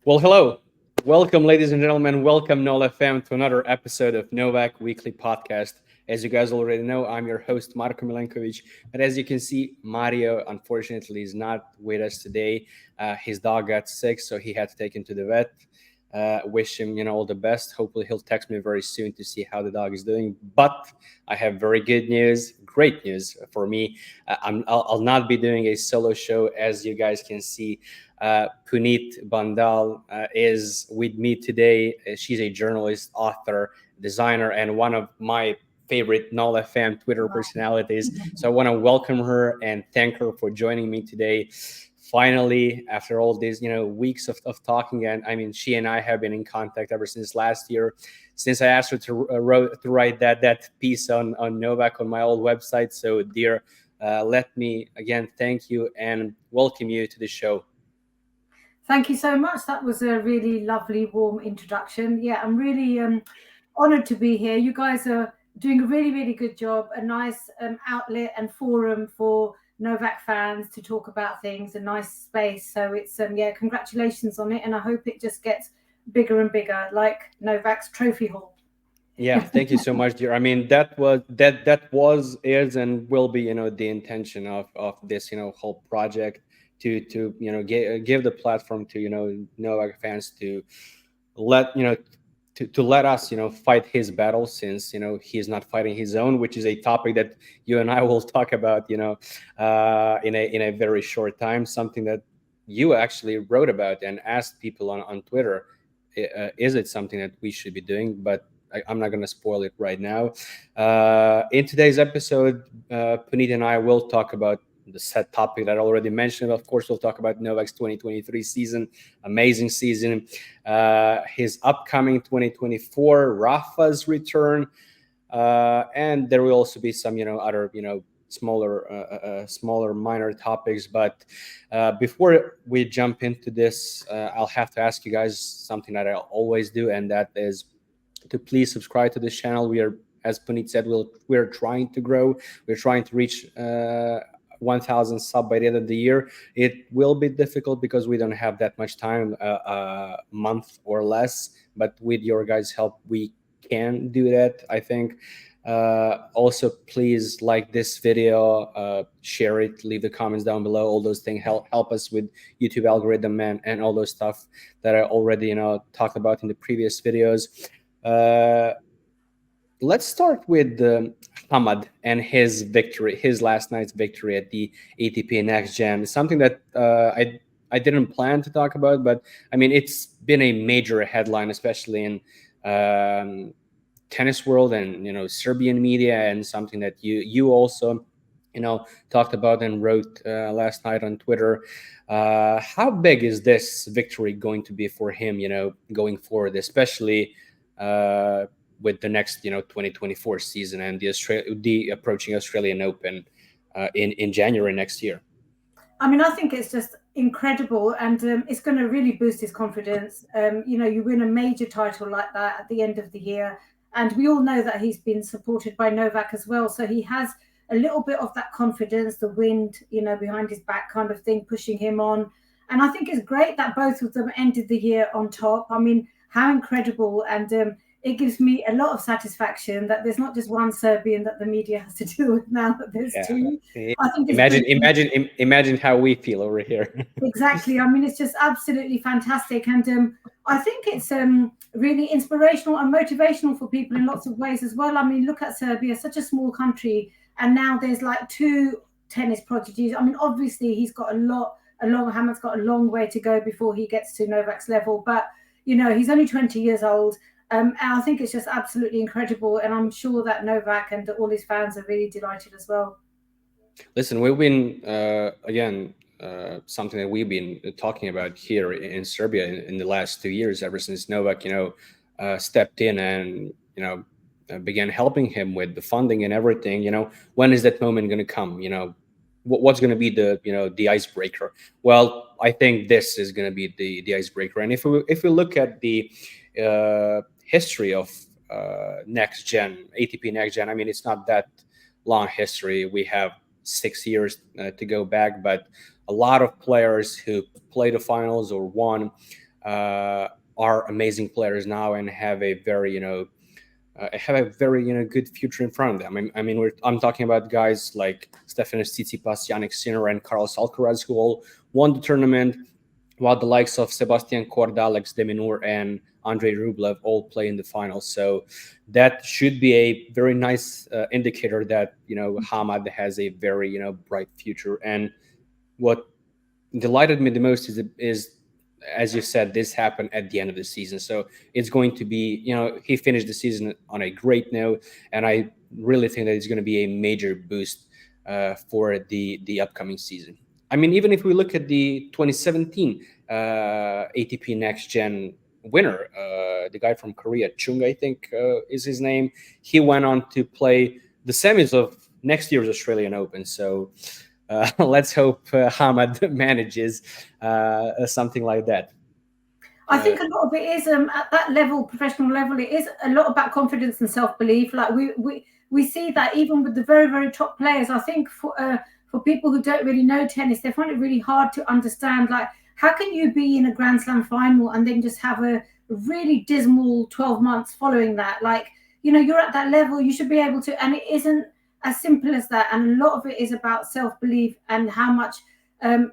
Well, hello. Welcome, ladies and gentlemen. Welcome, NoleFam, to another episode of Novak Weekly Podcast. As you guys already know, I'm your host, Marko Milenković. But as you can see, Mario, unfortunately, is not with us today. His dog got sick, so he had to take him to the vet. Wish him, all the best. Hopefully, he'll text me very soon to see how the dog is doing. But I have very good news, great news for me. I'll not be doing a solo show, as you guys can see. Puneet Bhandal is with me today. She's a journalist, author, designer, and one of my favorite NoleFam Twitter personalities. So I want to welcome her and thank her for joining me today. Finally, after all these weeks of talking, and I mean, she and I have been in contact ever since last year, since I asked her to write that piece on Novak on my old website. So, dear, let me again thank you and welcome you to the show. Thank you so much. That was a really lovely, warm introduction. Yeah, I'm really honored to be here. You guys are doing a really, really good job. A nice outlet and forum for Novak fans to talk about things. A nice space. So it's congratulations on it, and I hope it just gets bigger and bigger, like Novak's trophy hall. Yeah, thank you so much, dear. I mean, that was is and will be the intention of this whole project to give the platform to Novak fans to let to let us fight his battle, since he's not fighting his own, which is a topic that you and I will talk about in a very short time, something that you actually wrote about and asked people on Twitter. Is it something that we should be doing? But I'm not going to spoil it right now. In today's episode, Puneet and I will talk about the set topic that I already mentioned. Of course, we'll talk about Novak's 2023 season, amazing season, his upcoming 2024, Rafa's return, and there will also be some, other, smaller minor topics. But before we jump into this, I'll have to ask you guys something that I always do, and that is to please subscribe to this channel. We are, as Puneet said, we're trying to grow. We're trying to reach 1,000 sub by the end of the year. It will be difficult because we don't have that much time, a month or less. But with your guys' help, we can do that, I think. Also, please like this video, share it, leave the comments down below. All those things help us with YouTube algorithm and all those stuff that I already talked about in the previous videos. Let's start with Hamad and his victory, his last night's victory at the ATP Next Gen. Something that I didn't plan to talk about, but I mean, it's been a major headline, especially in tennis world and Serbian media, and something that you also talked about and wrote last night on Twitter. How big is this victory going to be for him, going forward, especially with the next 2024 season and the approaching Australian Open in January next year? I mean, I think it's just incredible, and it's going to really boost his confidence. You win a major title like that at the end of the year, and we all know that he's been supported by Novak as well, so he has a little bit of that confidence, the wind, behind his back kind of thing, pushing him on. And I think it's great that both of them ended the year on top. I mean, how incredible, and it gives me a lot of satisfaction that there's not just one Serbian that the media has to deal with now, that there's two. I think it's imagine how we feel over here. Exactly. I mean, it's just absolutely fantastic, and I think it's really inspirational and motivational for people in lots of ways as well. I mean, look at Serbia, such a small country, and now there's like two tennis prodigies. I mean, obviously Hamad's got a long way to go before he gets to Novak's level, but he's only 20 years old. And I think it's just absolutely incredible, and I'm sure that Novak and all his fans are really delighted as well. Listen, we've been something that we've been talking about here in Serbia in the last 2 years, ever since Novak, stepped in and began helping him with the funding and everything. When is that moment going to come? What's going to be the icebreaker? Well, I think this is going to be the icebreaker. And if we look at the history of next gen ATP Next Gen, I mean, it's not that long history. We have 6 years to go back, but a lot of players who play the finals or won are amazing players now and have a very good future in front of them. I mean, I'm talking about guys like Stefanos Tsitsipas, Jannik Sinner, and Carlos Alcaraz, who all won the tournament, while the likes of Sebastian Korda, Alex de Minaur, and Andrei Rublev all play in the finals. So that should be a very nice indicator that Hamad has a very bright future. And what delighted me the most is, as you said, this happened at the end of the season. So it's going to be, he finished the season on a great note, and I really think that it's going to be a major boost for the upcoming season. I mean, even if we look at the 2017 ATP Next Gen winner, the guy from Korea, Chung, I think is his name, he went on to play the semis of next year's Australian Open. So let's hope Hamad manages something like that. I think a lot of it is at that level, professional level, it is a lot about confidence and self-belief. Like we see that even with the very, very top players. I think for people who don't really know tennis, they find it really hard to understand, like, how can you be in a Grand Slam final and then just have a really dismal 12 months following that? Like, you're at that level, you should be able to, and it isn't as simple as that. And a lot of it is about self-belief and how much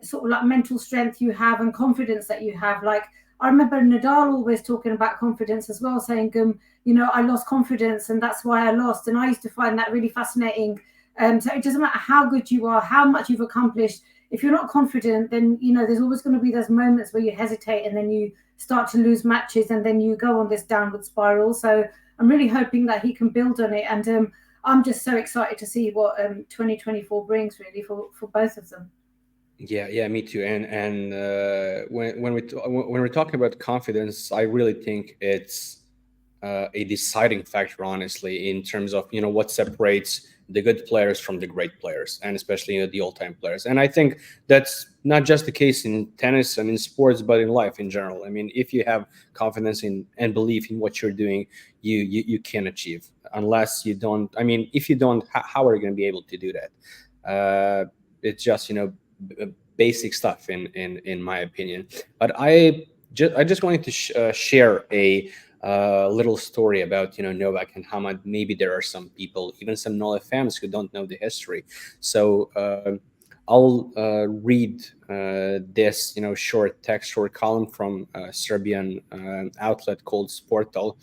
sort of like mental strength you have and confidence that you have. Like, I remember Nadal always talking about confidence as well, saying, I lost confidence and that's why I lost. And I used to find that really fascinating. So it doesn't matter how good you are, how much you've accomplished. If you're not confident, then, there's always going to be those moments where you hesitate and then you start to lose matches and then you go on this downward spiral. So I'm really hoping that he can build on it. And I'm just so excited to see what 2024 brings, really, for both of them. Yeah, me too. And when we're talking about confidence, I really think it's a deciding factor, honestly, in terms of what separates the good players from the great players, and especially the all-time players. And I think that's not just the case in tennis and in sports, but in life in general. I mean, if you have confidence in and belief in what you're doing, you can achieve. Unless you don't, I mean, if you don't, how are you going to be able to do that? It's just basic stuff in my opinion. But I just wanted to share a little story about Novak and Hamad. Maybe there are some people, even some NoleFams, who don't know the history. So I'll read this short column from a Serbian outlet called Sportal,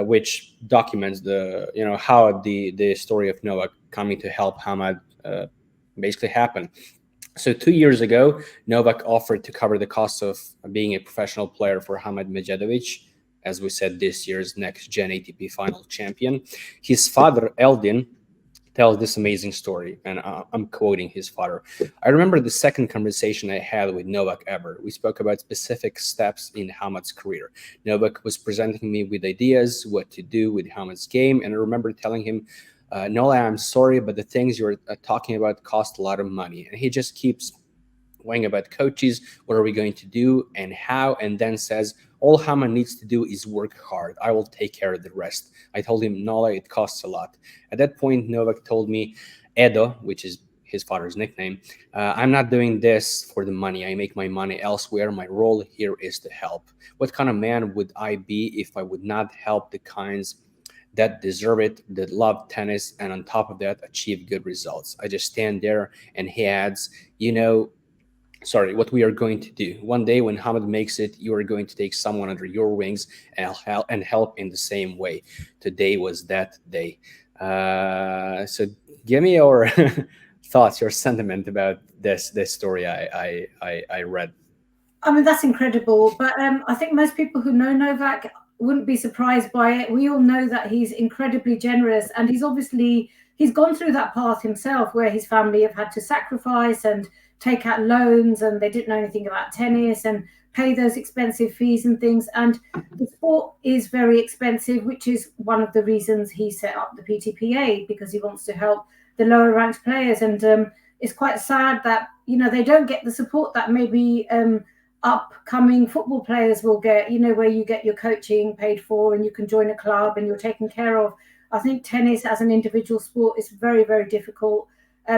which documents the how the story of Novak coming to help Hamad basically happened. So 2 years ago, Novak offered to cover the cost of being a professional player for Hamad Medjedovic, as we said, this year's Next Gen ATP final champion. His father, Eldin, tells this amazing story, and I'm quoting his father. I remember the second conversation I had with Novak ever. We spoke about specific steps in Hamad's career. Novak was presenting me with ideas, what to do with Hamad's game, and I remember telling him, Nola, I'm sorry, but the things you're talking about cost a lot of money. And he just keeps weighing about coaches, what are we going to do and how, and then says, all Hamad needs to do is work hard. I will take care of the rest. I told him, Nola, it costs a lot. At that point, Novak told me, Edo, which is his father's nickname, I'm not doing this for the money. I make my money elsewhere. My role here is to help. What kind of man would I be if I would not help the kinds that deserve it, that love tennis, and on top of that, achieve good results? I just stand there, and he adds, what we are going to do. One day when Hamad makes it, you are going to take someone under your wings and help in the same way. Today was that day. So give me your thoughts, your sentiment about this story I read. I mean, that's incredible. But I think most people who know Novak wouldn't be surprised by it. We all know that he's incredibly generous, and he's gone through that path himself, where his family have had to sacrifice and take out loans, and they didn't know anything about tennis and pay those expensive fees and things. And the sport is very expensive, which is one of the reasons he set up the PTPA, because he wants to help the lower ranked players. And it's quite sad that they don't get the support that maybe upcoming football players will get, where you get your coaching paid for and you can join a club and you're taken care of. I think tennis as an individual sport is very, very difficult.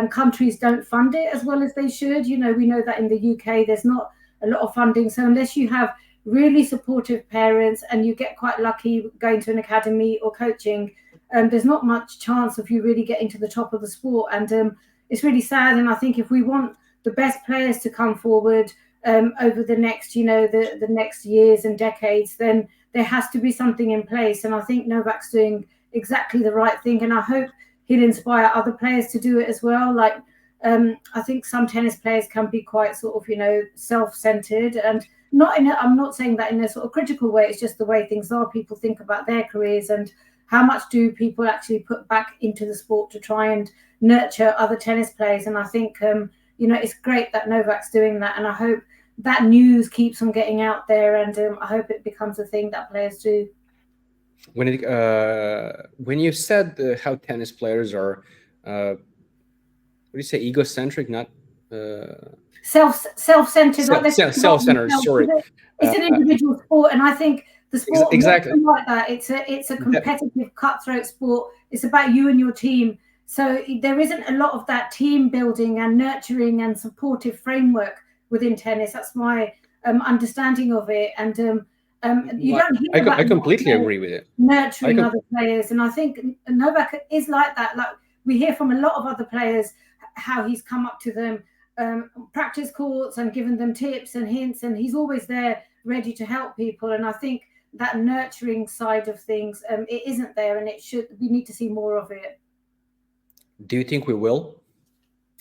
Countries don't fund it as well as they should. We know that in the UK there's not a lot of funding. So unless you have really supportive parents and you get quite lucky going to an academy or coaching, there's not much chance of you really getting to the top of the sport. And it's really sad. And I think if we want the best players to come forward over the next, the next years and decades, then there has to be something in place. And I think Novak's doing exactly the right thing. And I hope he'll inspire other players to do it as well. Like, I think some tennis players can be quite sort of, self-centered, and I'm not saying that in a sort of critical way. It's just the way things are. People think about their careers and how much do people actually put back into the sport to try and nurture other tennis players. And I think, it's great that Novak's doing that. And I hope that news keeps on getting out there, and I hope it becomes a thing that players do. When you said how tennis players are, what do you say, egocentric, not self-centered, self-centered. Sorry, it's an individual sport, and I think the sport exactly like that. It's a competitive, cutthroat sport. It's about you and your team. So there isn't a lot of that team building and nurturing and supportive framework within tennis. That's my understanding of it. And you don't hear about I completely agree with it. Nurturing other players, and I think Novak is like that. Like, we hear from a lot of other players how he's come up to them practice courts and given them tips and hints, and he's always there ready to help people. And I think that nurturing side of things, it isn't there, and we need to see more of it. Do you think we will?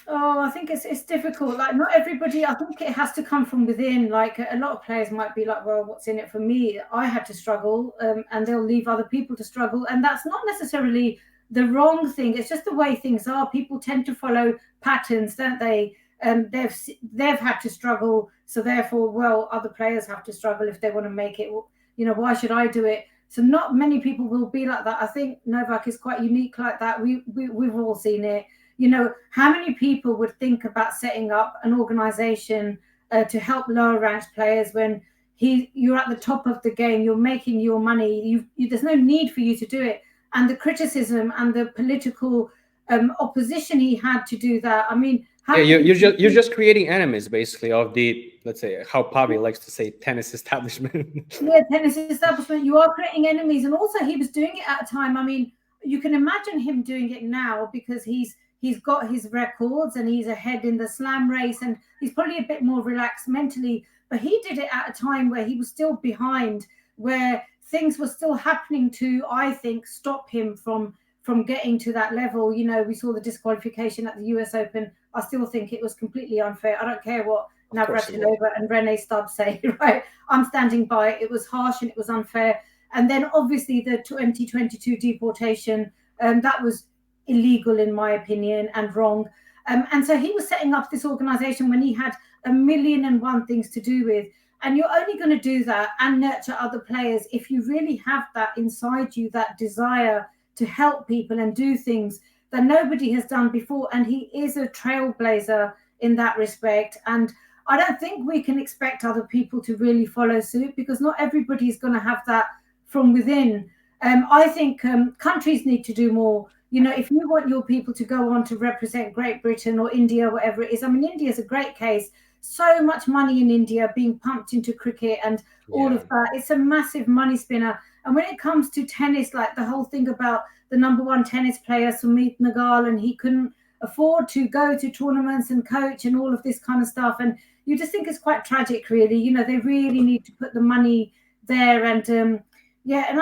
Oh, I think it's difficult. Like, not everybody, I think it has to come from within. Like, a lot of players might be like, well, what's in it for me? I had to struggle, and they'll leave other people to struggle. And that's not necessarily the wrong thing. It's just the way things are. People tend to follow patterns, don't they? They've had to struggle, so therefore, well, other players have to struggle if they want to make it. Why should I do it? So not many people will be like that. I think Novak is quite unique like that. We've all seen it. How many people would think about setting up an organization to help lower ranked players when you're at the top of the game, you're making your money, there's no need for you to do it. And the criticism and the political opposition he had to do that. I mean, you're just creating enemies, basically, of the, let's say, how Pavi likes to say, tennis establishment. Yeah, tennis establishment. You are creating enemies, and also he was doing it at a time. I mean, you can imagine him doing it now because he's got his records and he's ahead in the slam race, and he's probably a bit more relaxed mentally. But he did it at a time where he was still behind, where things were still happening to, I think, stop him from getting to that level. We saw the disqualification at the US Open. I still think it was completely unfair. I don't care what Navratilova and Rene Stubbs say, right? I'm standing by it. It was harsh and it was unfair. And then obviously the 2022 deportation, that was illegal in my opinion and wrong. And so he was setting up this organization when he had 1,000,001 things to do with. And you're only going to do that and nurture other players if you really have that inside you, that desire to help people and do things that nobody has done before. And he is a trailblazer in that respect. And I don't think we can expect other people to really follow suit, because not everybody is going to have that from within. I think countries need to do more. If you want your people to go on to represent Great Britain or India, whatever it is. I mean, India is a great case. So much money in India being pumped into cricket and all of that. It's a massive money spinner. And when it comes to tennis, like the whole thing about the number one tennis player, Puneet Bhandal, and he couldn't afford to go to tournaments and coach and all of this kind of stuff. And you just think it's quite tragic, really. They really need to put the money there. And and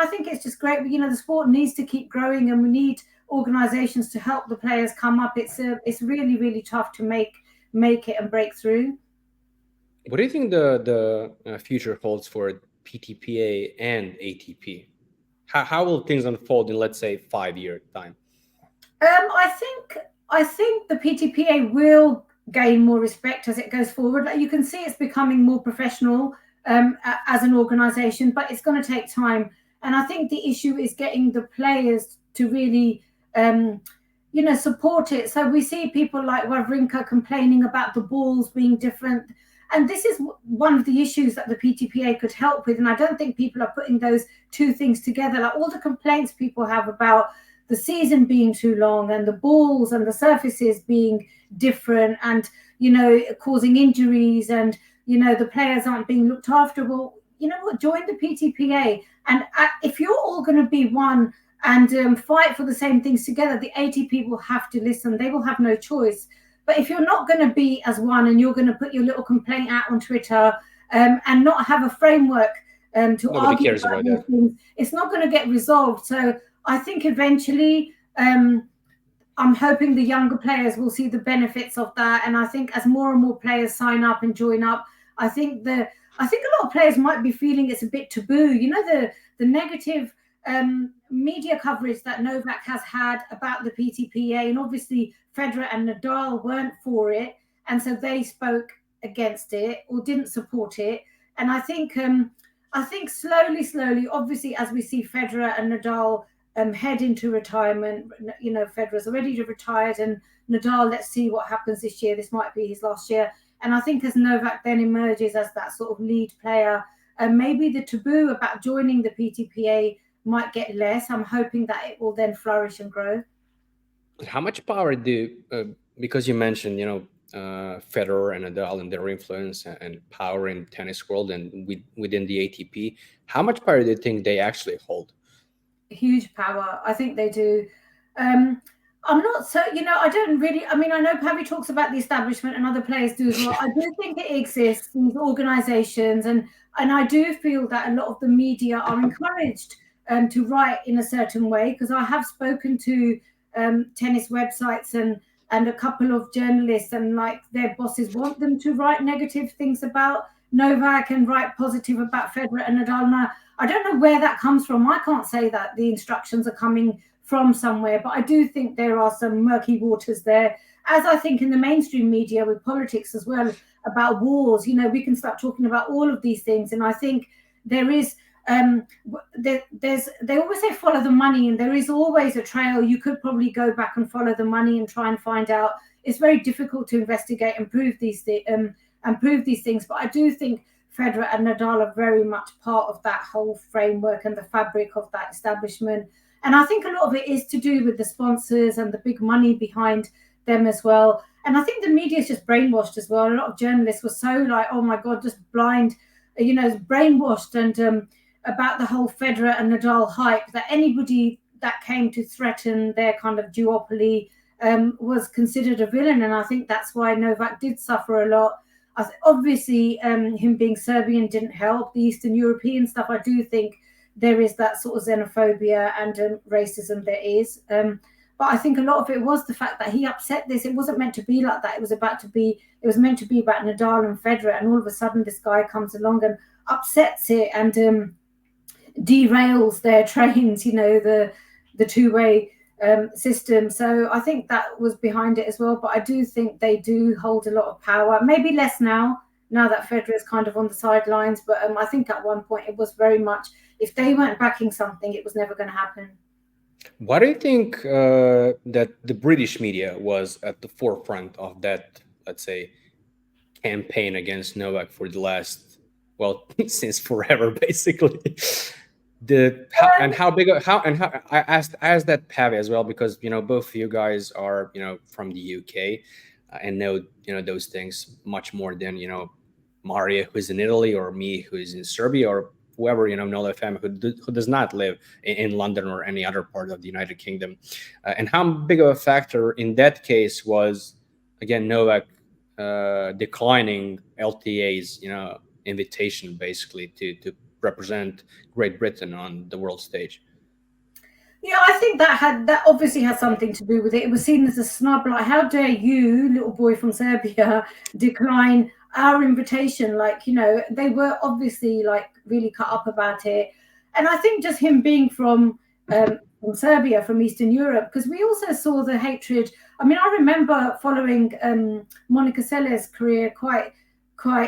I think it's just great. The sport needs to keep growing, and we need organizations to help the players come up. It's really, really tough to make it and break through. What do you think the future holds for PTPA and ATP? How will things unfold in, let's say, 5-year time? I think the PTPA will gain more respect as it goes forward. Like, you can see it's becoming more professional as an organization, but it's going to take time. And I think the issue is getting the players to really support it. So we see people like Wawrinka complaining about the balls being different. And this is one of the issues that the PTPA could help with. And I don't think people are putting those two things together. Like, all the complaints people have about the season being too long and the balls and the surfaces being different and, causing injuries and, the players aren't being looked after. Well, you know what, join the PTPA. And if you're all going to be one and fight for the same things together, the ATP will have to listen. They will have no choice. But if you're not going to be as one and you're going to put your little complaint out on Twitter and not have a framework to Nobody argue cares about that. things, it's not going to get resolved. So I think eventually I'm hoping the younger players will see the benefits of that. And I think as more and more players sign up and join up, I think a lot of players might be feeling it's a bit taboo. You know, the negative media coverage that Novak has had about the PTPA, and obviously Federer and Nadal weren't for it, and so they spoke against it or didn't support it. And I think slowly, obviously, as we see Federer and Nadal head into retirement, you know, Federer's already retired, and Nadal, let's see what happens this year. This might be his last year. And I think as Novak then emerges as that sort of lead player, maybe the taboo about joining the PTPA might get less. I'm hoping that it will then flourish and grow. How much power because you mentioned, you know, Federer and Nadal and their influence and power in tennis world and within the ATP, how much power do you think they actually hold? Huge power. I think they do. I'm not so, you know, I don't really, I mean, I know Pavi talks about the establishment and other players do as well. I do think it exists, these organizations, and I do feel that a lot of the media are encouraged to write in a certain way, because I have spoken to tennis websites and a couple of journalists, and like their bosses want them to write negative things about Novak and write positive about Federer and Nadal. Now, I don't know where that comes from. I can't say that the instructions are coming from somewhere, but I do think there are some murky waters there, as I think in the mainstream media with politics as well, about wars. You know, we can start talking about all of these things, and I think there is they always say follow the money, and there is always a trail. You could probably go back and follow the money and try and find out. It's very difficult to investigate and prove these things, but I do think Federer and Nadal are very much part of that whole framework and the fabric of that establishment. And I think a lot of it is to do with the sponsors and the big money behind them as well. And I think the media is just brainwashed as well. A lot of journalists were so like, oh my God, just blind, you know, brainwashed and about the whole Federer and Nadal hype, that anybody that came to threaten their kind of duopoly was considered a villain. And I think that's why Novak did suffer a lot. Obviously, him being Serbian didn't help. The Eastern European stuff, I do think there is that sort of xenophobia and racism there is. But I think a lot of it was the fact that he upset this. It wasn't meant to be like that. It was meant to be about Nadal and Federer, and all of a sudden this guy comes along and upsets it and derails their trains, you know, the two-way system. So I think that was behind it as well. But I do think they do hold a lot of power, maybe less now that Federer is kind of on the sidelines. But I think at one point it was very much, if they weren't backing something, it was never going to happen. Why do you think that the British media was at the forefront of that, let's say, campaign against Novak for the last, well, since forever, basically? I asked that Pavi as well, because, you know, both of you guys are, you know, from the UK and know, you know, those things much more than, you know, Mario, who's in Italy, or me, who is in Serbia, or whoever, you know, NoleFam, who does not live in London or any other part of the United Kingdom. And how big of a factor in that case was, again, Novak declining LTA's, you know, invitation basically to represent Great Britain on the world stage? Yeah, I think that obviously had something to do with it. It was seen as a snub, like, how dare you, little boy from Serbia, decline our invitation? Like, you know, they were obviously like really cut up about it. And I think just him being from Serbia, from Eastern Europe, because we also saw the hatred. I mean, I remember following Monica Seller's career quite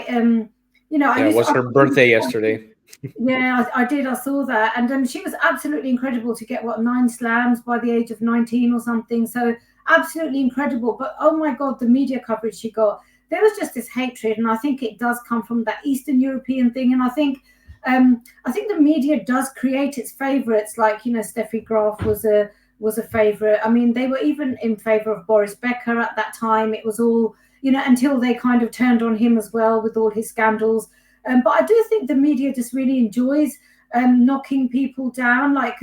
you know. Yeah, it was her birthday yesterday. Yeah, I did. I saw that. And she was absolutely incredible to get, 9 slams by the age of 19 or something. So absolutely incredible. But oh my God, the media coverage she got, there was just this hatred. And I think it does come from that Eastern European thing. And I think the media does create its favorites. Like, you know, Steffi Graf was a favorite. I mean, they were even in favor of Boris Becker at that time. It was all, you know, until they kind of turned on him as well with all his scandals. But I do think the media just really enjoys knocking people down. Like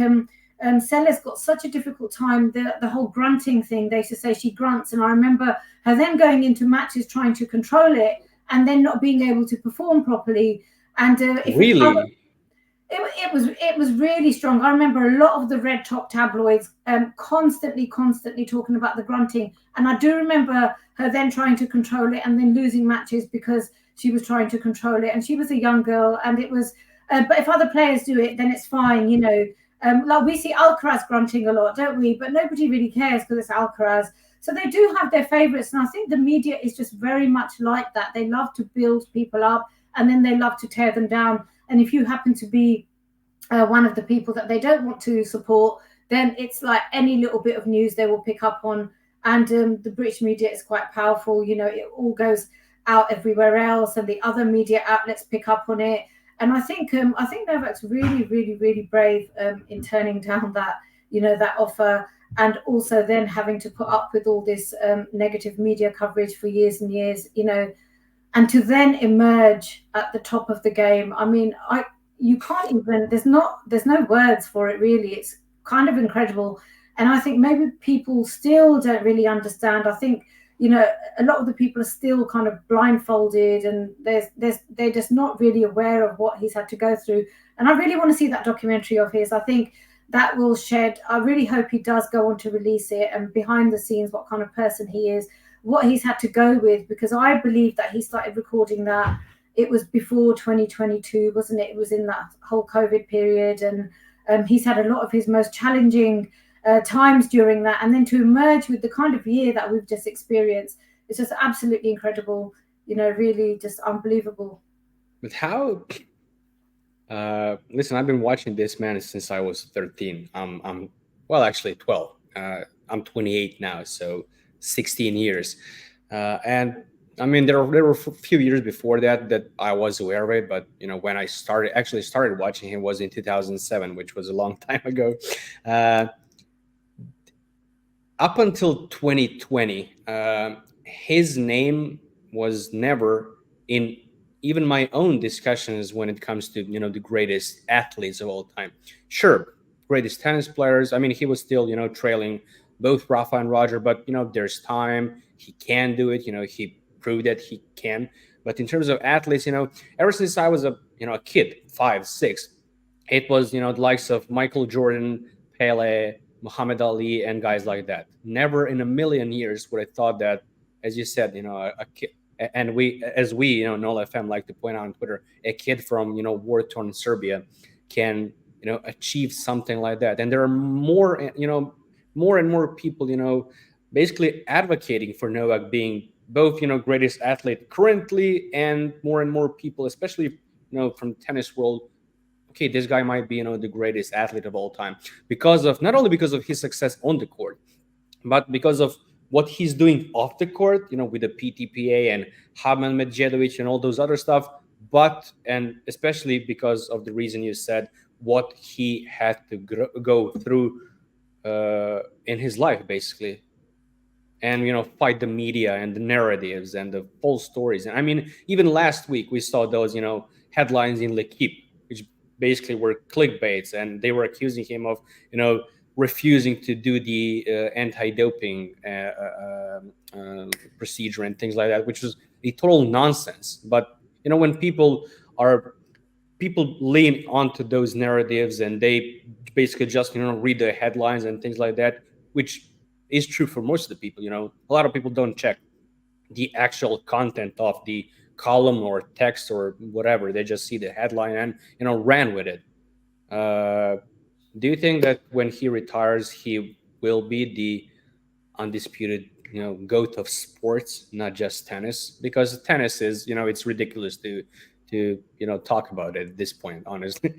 Seller's got such a difficult time. The whole grunting thing, they used to say she grunts. And I remember her then going into matches trying to control it and then not being able to perform properly. And Really? it was really strong. I remember a lot of the red top tabloids constantly talking about the grunting. And I do remember her then trying to control it and then losing matches because she was trying to control it. And she was a young girl, and it was. But if other players do it, then it's fine, you know. Like we see Alcaraz grunting a lot, don't we? But nobody really cares because it's Alcaraz. So they do have their favourites, and I think the media is just very much like that. They love to build people up, and then they love to tear them down. And if you happen to be one of the people that they don't want to support, then it's like any little bit of news they will pick up on. And the British media is quite powerful. You know, it all goes out everywhere else, and the other media outlets pick up on it. And I think Novak's really, really, really brave in turning down that, you know, that offer, and also then having to put up with all this negative media coverage for years and years, you know, and to then emerge at the top of the game. I mean, you can't even. There's no words for it really. It's kind of incredible, and I think maybe people still don't really understand. I think, you know, a lot of the people are still kind of blindfolded, and they're just not really aware of what he's had to go through. And I really want to see that documentary of his. I think that will shed. I really hope he does go on to release it, and behind the scenes, what kind of person he is, what he's had to go with, because I believe that he started recording that. It was before 2022, wasn't it? It was in that whole COVID period, and he's had a lot of his most challenging times during that, and then to emerge with the kind of year that we've just experienced, it's just absolutely incredible, you know, really just unbelievable. But how? Listen, I've been watching this man since I was 13. I'm well, actually 12. I'm 28 now, so 16 years. And I mean, there were a few years before that I was aware of it, but you know, when I started watching him was in 2007, which was a long time ago. Up until 2020, his name was never in even my own discussions when it comes to, you know, the greatest athletes of all time. Sure, greatest tennis players. I mean, he was still, you know, trailing both Rafa and Roger, but you know, there's time. He can do it. You know, he proved that he can. But in terms of athletes, you know, ever since I was a kid, 5, 6, it was, you know, the likes of Michael Jordan, Pele, Muhammad Ali, and guys like that. Never in a million years would I thought that, as you said, you know, a kid, and we, you know, NoleFam like to point out on Twitter, a kid from, you know, war-torn Serbia can, you know, achieve something like that. And there are more, you know, more and more people, you know, basically advocating for Novak being both, you know, greatest athlete currently, and more people, especially, you know, from tennis world. Okay, this guy might be, you know, the greatest athlete of all time because of, not only because of his success on the court, but because of what he's doing off the court, you know, with the PTPA and Hamad Medjedovic and all those other stuff, but, and especially because of the reason you said, what he had to go through in his life, basically. And, you know, fight the media and the narratives and the false stories. And I mean, even last week we saw those, you know, headlines in L'Equipe, which basically were clickbaits, and they were accusing him of, you know, refusing to do the anti-doping procedure and things like that, which was a total nonsense. But, you know, when people lean onto those narratives and they basically just, you know, read the headlines and things like that, which is true for most of the people. You know, a lot of people don't check the actual content of the column or text or whatever. They just see the headline and, you know, ran with it. Do you think that when he retires, he will be the undisputed, you know, GOAT of sports, not just tennis? Because tennis is, you know, it's ridiculous to you know, talk about it at this point, honestly.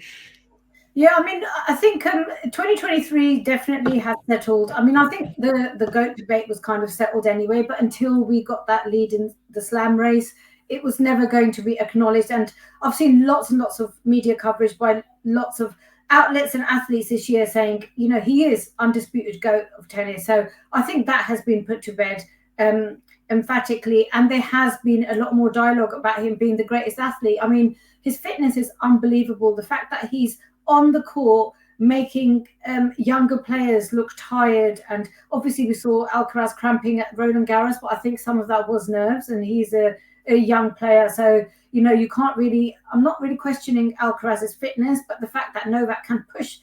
Yeah, I mean, I think 2023 definitely has settled. I mean, I think the GOAT debate was kind of settled anyway, but until we got that lead in the slam race, it was never going to be acknowledged. And I've seen lots and lots of media coverage by lots of outlets and athletes this year saying, you know, he is undisputed GOAT of tennis. So I think that has been put to bed emphatically. And there has been a lot more dialogue about him being the greatest athlete. I mean, his fitness is unbelievable. The fact that he's on the court making younger players look tired, and obviously we saw Alcaraz cramping at Roland Garros, but I think some of that was nerves, and he's a young player, so you can't really. I'm not really questioning Alcaraz's fitness, but the fact that Novak can push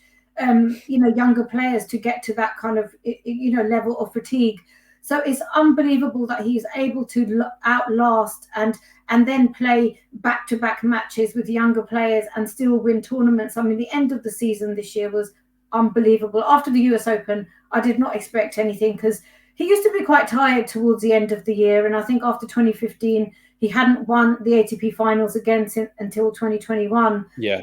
younger players to get to that kind of level of fatigue. So it's unbelievable that he's able to outlast and then play back-to-back matches with younger players and still win tournaments. I mean, the end of the season this year was unbelievable. After the US Open, I did not expect anything, because he used to be quite tired towards the end of the year. And I think after 2015, he hadn't won the ATP finals again until 2021. Yeah.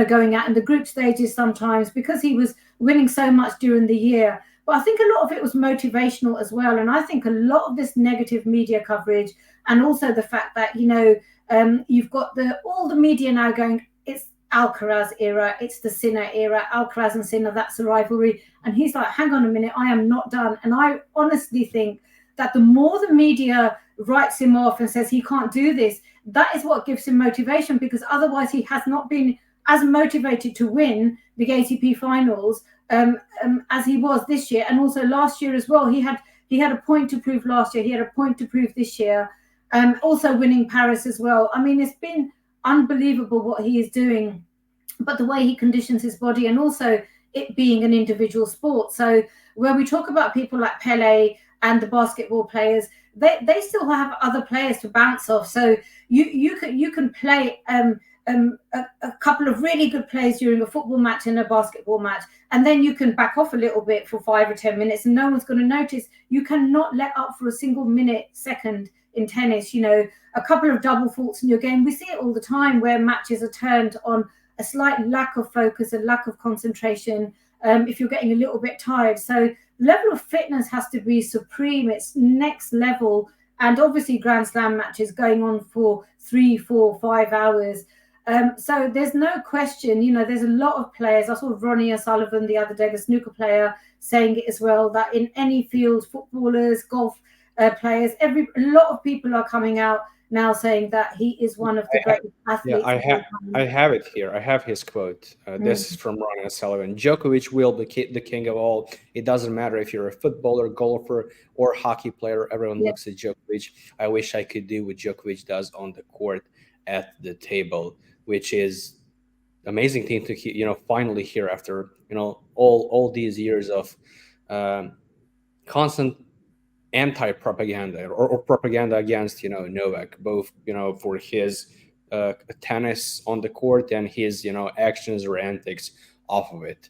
Going out in the group stages sometimes, because he was winning so much during the year. But I think a lot of it was motivational as well. And I think a lot of this negative media coverage, and also the fact that, you've got all the media now going, it's Alcaraz era, it's the Sinner era, Alcaraz and Sinner, that's a rivalry. And he's like, hang on a minute, I am not done. And I honestly think that the more the media writes him off and says he can't do this, that is what gives him motivation, because otherwise he has not been as motivated to win the ATP finals as he was this year, and also last year as well. He had a point to prove last year. He had a point to prove this year. Also winning Paris as well. I mean, it's been unbelievable what he is doing, but the way he conditions his body, and also it being an individual sport. So where we talk about people like Pele and the basketball players, they still have other players to bounce off. So you can play a couple of really good plays during a football match and a basketball match, and then you can back off a little bit for 5 or 10 minutes and no one's going to notice. You cannot let up for a single second in tennis. A couple of double faults in your game, we see it all the time, where matches are turned on a slight lack of focus, a lack of concentration, if you're getting a little bit tired. So the level of fitness has to be supreme. It's next level. And obviously Grand Slam matches going on for 3, 4, 5 hours. So there's no question, there's a lot of players. I saw Ronnie O'Sullivan the other day, the snooker player, saying it as well, that in any field, footballers, golf players, a lot of people are coming out now saying that he is one of the greatest athletes. Yeah, I have it here. I have his quote. This is from Ronnie O'Sullivan. Djokovic will be the king of all. It doesn't matter if you're a footballer, golfer, or hockey player. Everyone looks at Djokovic. I wish I could do what Djokovic does on the court at the table, which is amazing thing to finally hear after all these years of constant anti-propaganda or propaganda against Novak, both for his tennis on the court and his actions or antics off of it.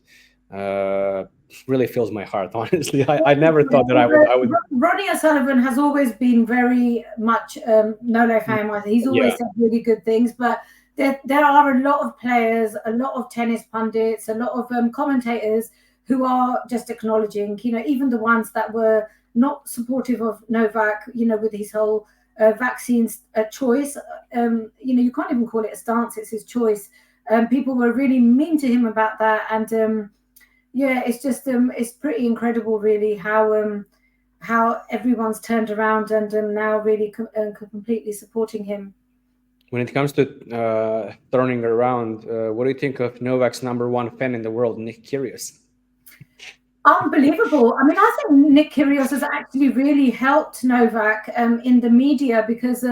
Really fills my heart, honestly. I never thought that I would. Ronnie O'Sullivan has always been very much NoleFam. He's always said really good things, but there are a lot of players, a lot of tennis pundits, a lot of commentators who are just acknowledging, even the ones that were not supportive of Novak, with his whole vaccine choice. You can't even call it a stance, it's his choice. People were really mean to him about that. And it's just, it's pretty incredible really how everyone's turned around and now really completely supporting him. When it comes to turning around, what do you think of Novak's #1 fan in the world, Nick Kyrgios? Unbelievable. I mean, I think Nick Kyrgios has actually really helped Novak in the media, because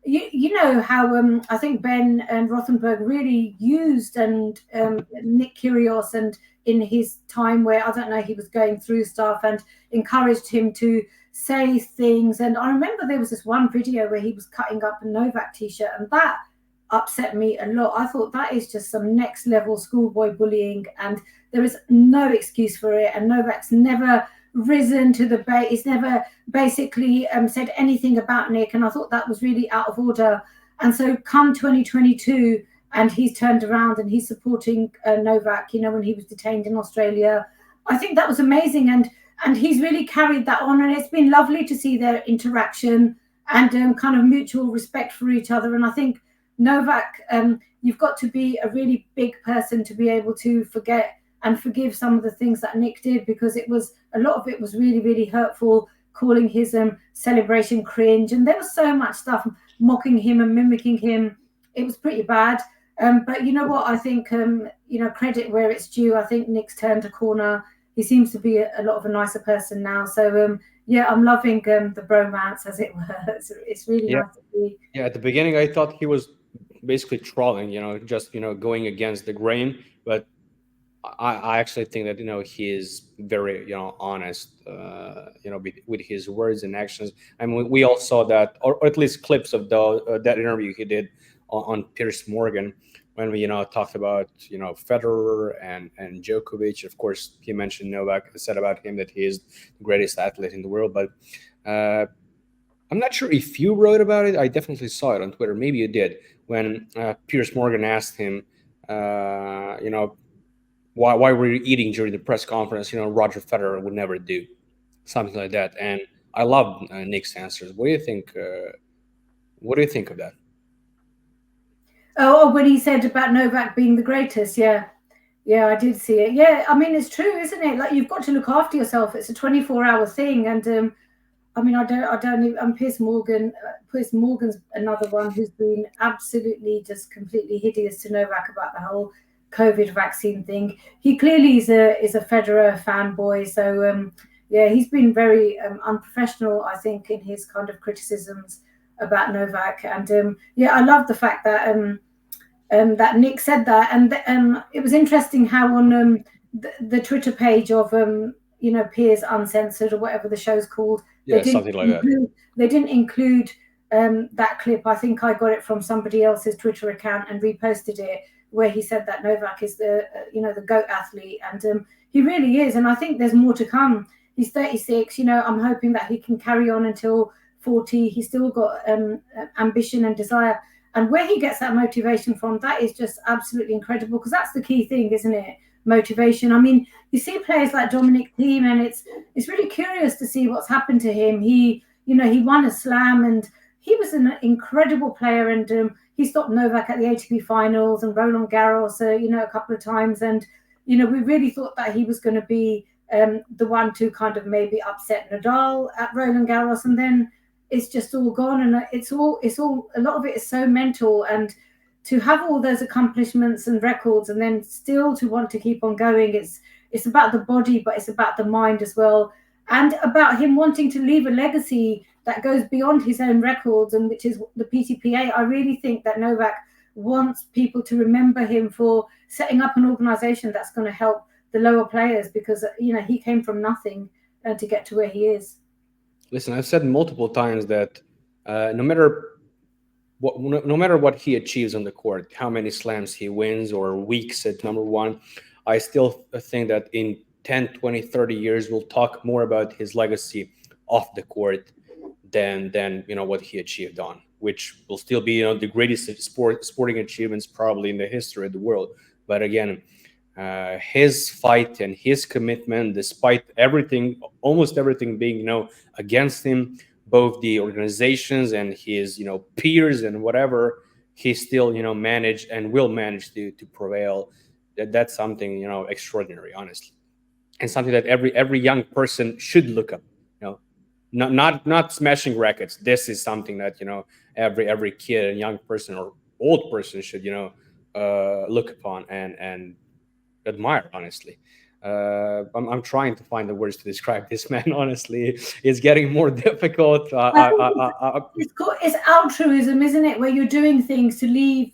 you know how I think Ben and Rothenberg really used Nick Kyrgios, and in his time where, I don't know, he was going through stuff, and encouraged him to say things. And I remember there was this one video where he was cutting up a Novak t-shirt, and that upset me a lot. I thought that is just some next level schoolboy bullying, and there is no excuse for it. And Novak's never risen to the bait. He's never basically said anything about Nick, and I thought that was really out of order. And so come 2022, and he's turned around and he's supporting Novak, when he was detained in Australia. I think that was amazing, and he's really carried that on, and it's been lovely to see their interaction and kind of mutual respect for each other. And I think Novak, you've got to be a really big person to be able to forget and forgive some of the things that Nick did, because a lot of it was really, really hurtful, calling his celebration cringe. And there was so much stuff mocking him and mimicking him. it was pretty bad. But you know what? I think, credit where it's due. I think Nick's turned a corner. He seems to be a lot of a nicer person now. So, I'm loving the bromance, as it were. It's really nice to see. Yeah, at the beginning, I thought he was basically trolling, just, going against the grain. But I actually think that, he is very, honest, with his words and actions. I mean, we all saw that, or at least clips of that interview he did on Piers Morgan, when we, talked about, Federer and Djokovic. Of course, he mentioned Novak, said about him that he is the greatest athlete in the world. But I'm not sure if you wrote about it. I definitely saw it on Twitter. Maybe you did, when Piers Morgan asked him, why were you eating during the press conference? Roger Federer would never do something like that. And I love Nick's answers. What do you think? What do you think of that? Oh, when he said about Novak being the greatest, yeah, I did see it. Yeah, I mean, it's true, isn't it? Like, you've got to look after yourself. It's a 24-hour thing, and I mean, I don't even. Piers Morgan. Piers Morgan's another one who's been absolutely just completely hideous to Novak about the whole COVID vaccine thing. He clearly is a Federer fanboy, so he's been very unprofessional, I think, in his kind of criticisms about Novak. And I love the fact that that Nick said that, and it was interesting how on the Twitter page of Piers Uncensored, or whatever the show's called, something like that. They didn't include that clip. I think I got it from somebody else's Twitter account and reposted it, where he said that Novak is the GOAT athlete, and he really is. And I think there's more to come. He's 36. I'm hoping that he can carry on until 40. He's still got ambition and desire, and where he gets that motivation from, that is just absolutely incredible, because that's the key thing, isn't it? Motivation. I mean, you see players like Dominic Thiem, and it's really curious to see what's happened to him. He won a slam, and he was an incredible player, and he stopped Novak at the ATP finals and Roland Garros, a couple of times, and we really thought that he was going to be the one to kind of maybe upset Nadal at Roland Garros, and then it's just all gone, and it's all a lot of it is so mental, and to have all those accomplishments and records and then still to want to keep on going, it's about the body, but it's about the mind as well, and about him wanting to leave a legacy that goes beyond his own records, and which is the PTPA. I really think that Novak wants people to remember him for setting up an organization that's going to help the lower players, because he came from nothing to get to where he is. Listen, I've said multiple times that no matter what he achieves on the court, how many slams he wins or weeks at number one, I still think that in 10, 20, 30 years, we'll talk more about his legacy off the court than what he achieved on, which will still be the greatest sporting achievements probably in the history of the world. But again, his fight and his commitment, despite almost everything being against him, both the organizations and his peers and whatever, he still managed and will manage to prevail. That's something extraordinary, honestly, and something that every young person should look up. Not smashing rackets. This is something that every kid and young person or old person should look upon and admire, honestly. I'm trying to find the words to describe this man. Honestly, it's getting more difficult. It's altruism, isn't it? Where you're doing things to leave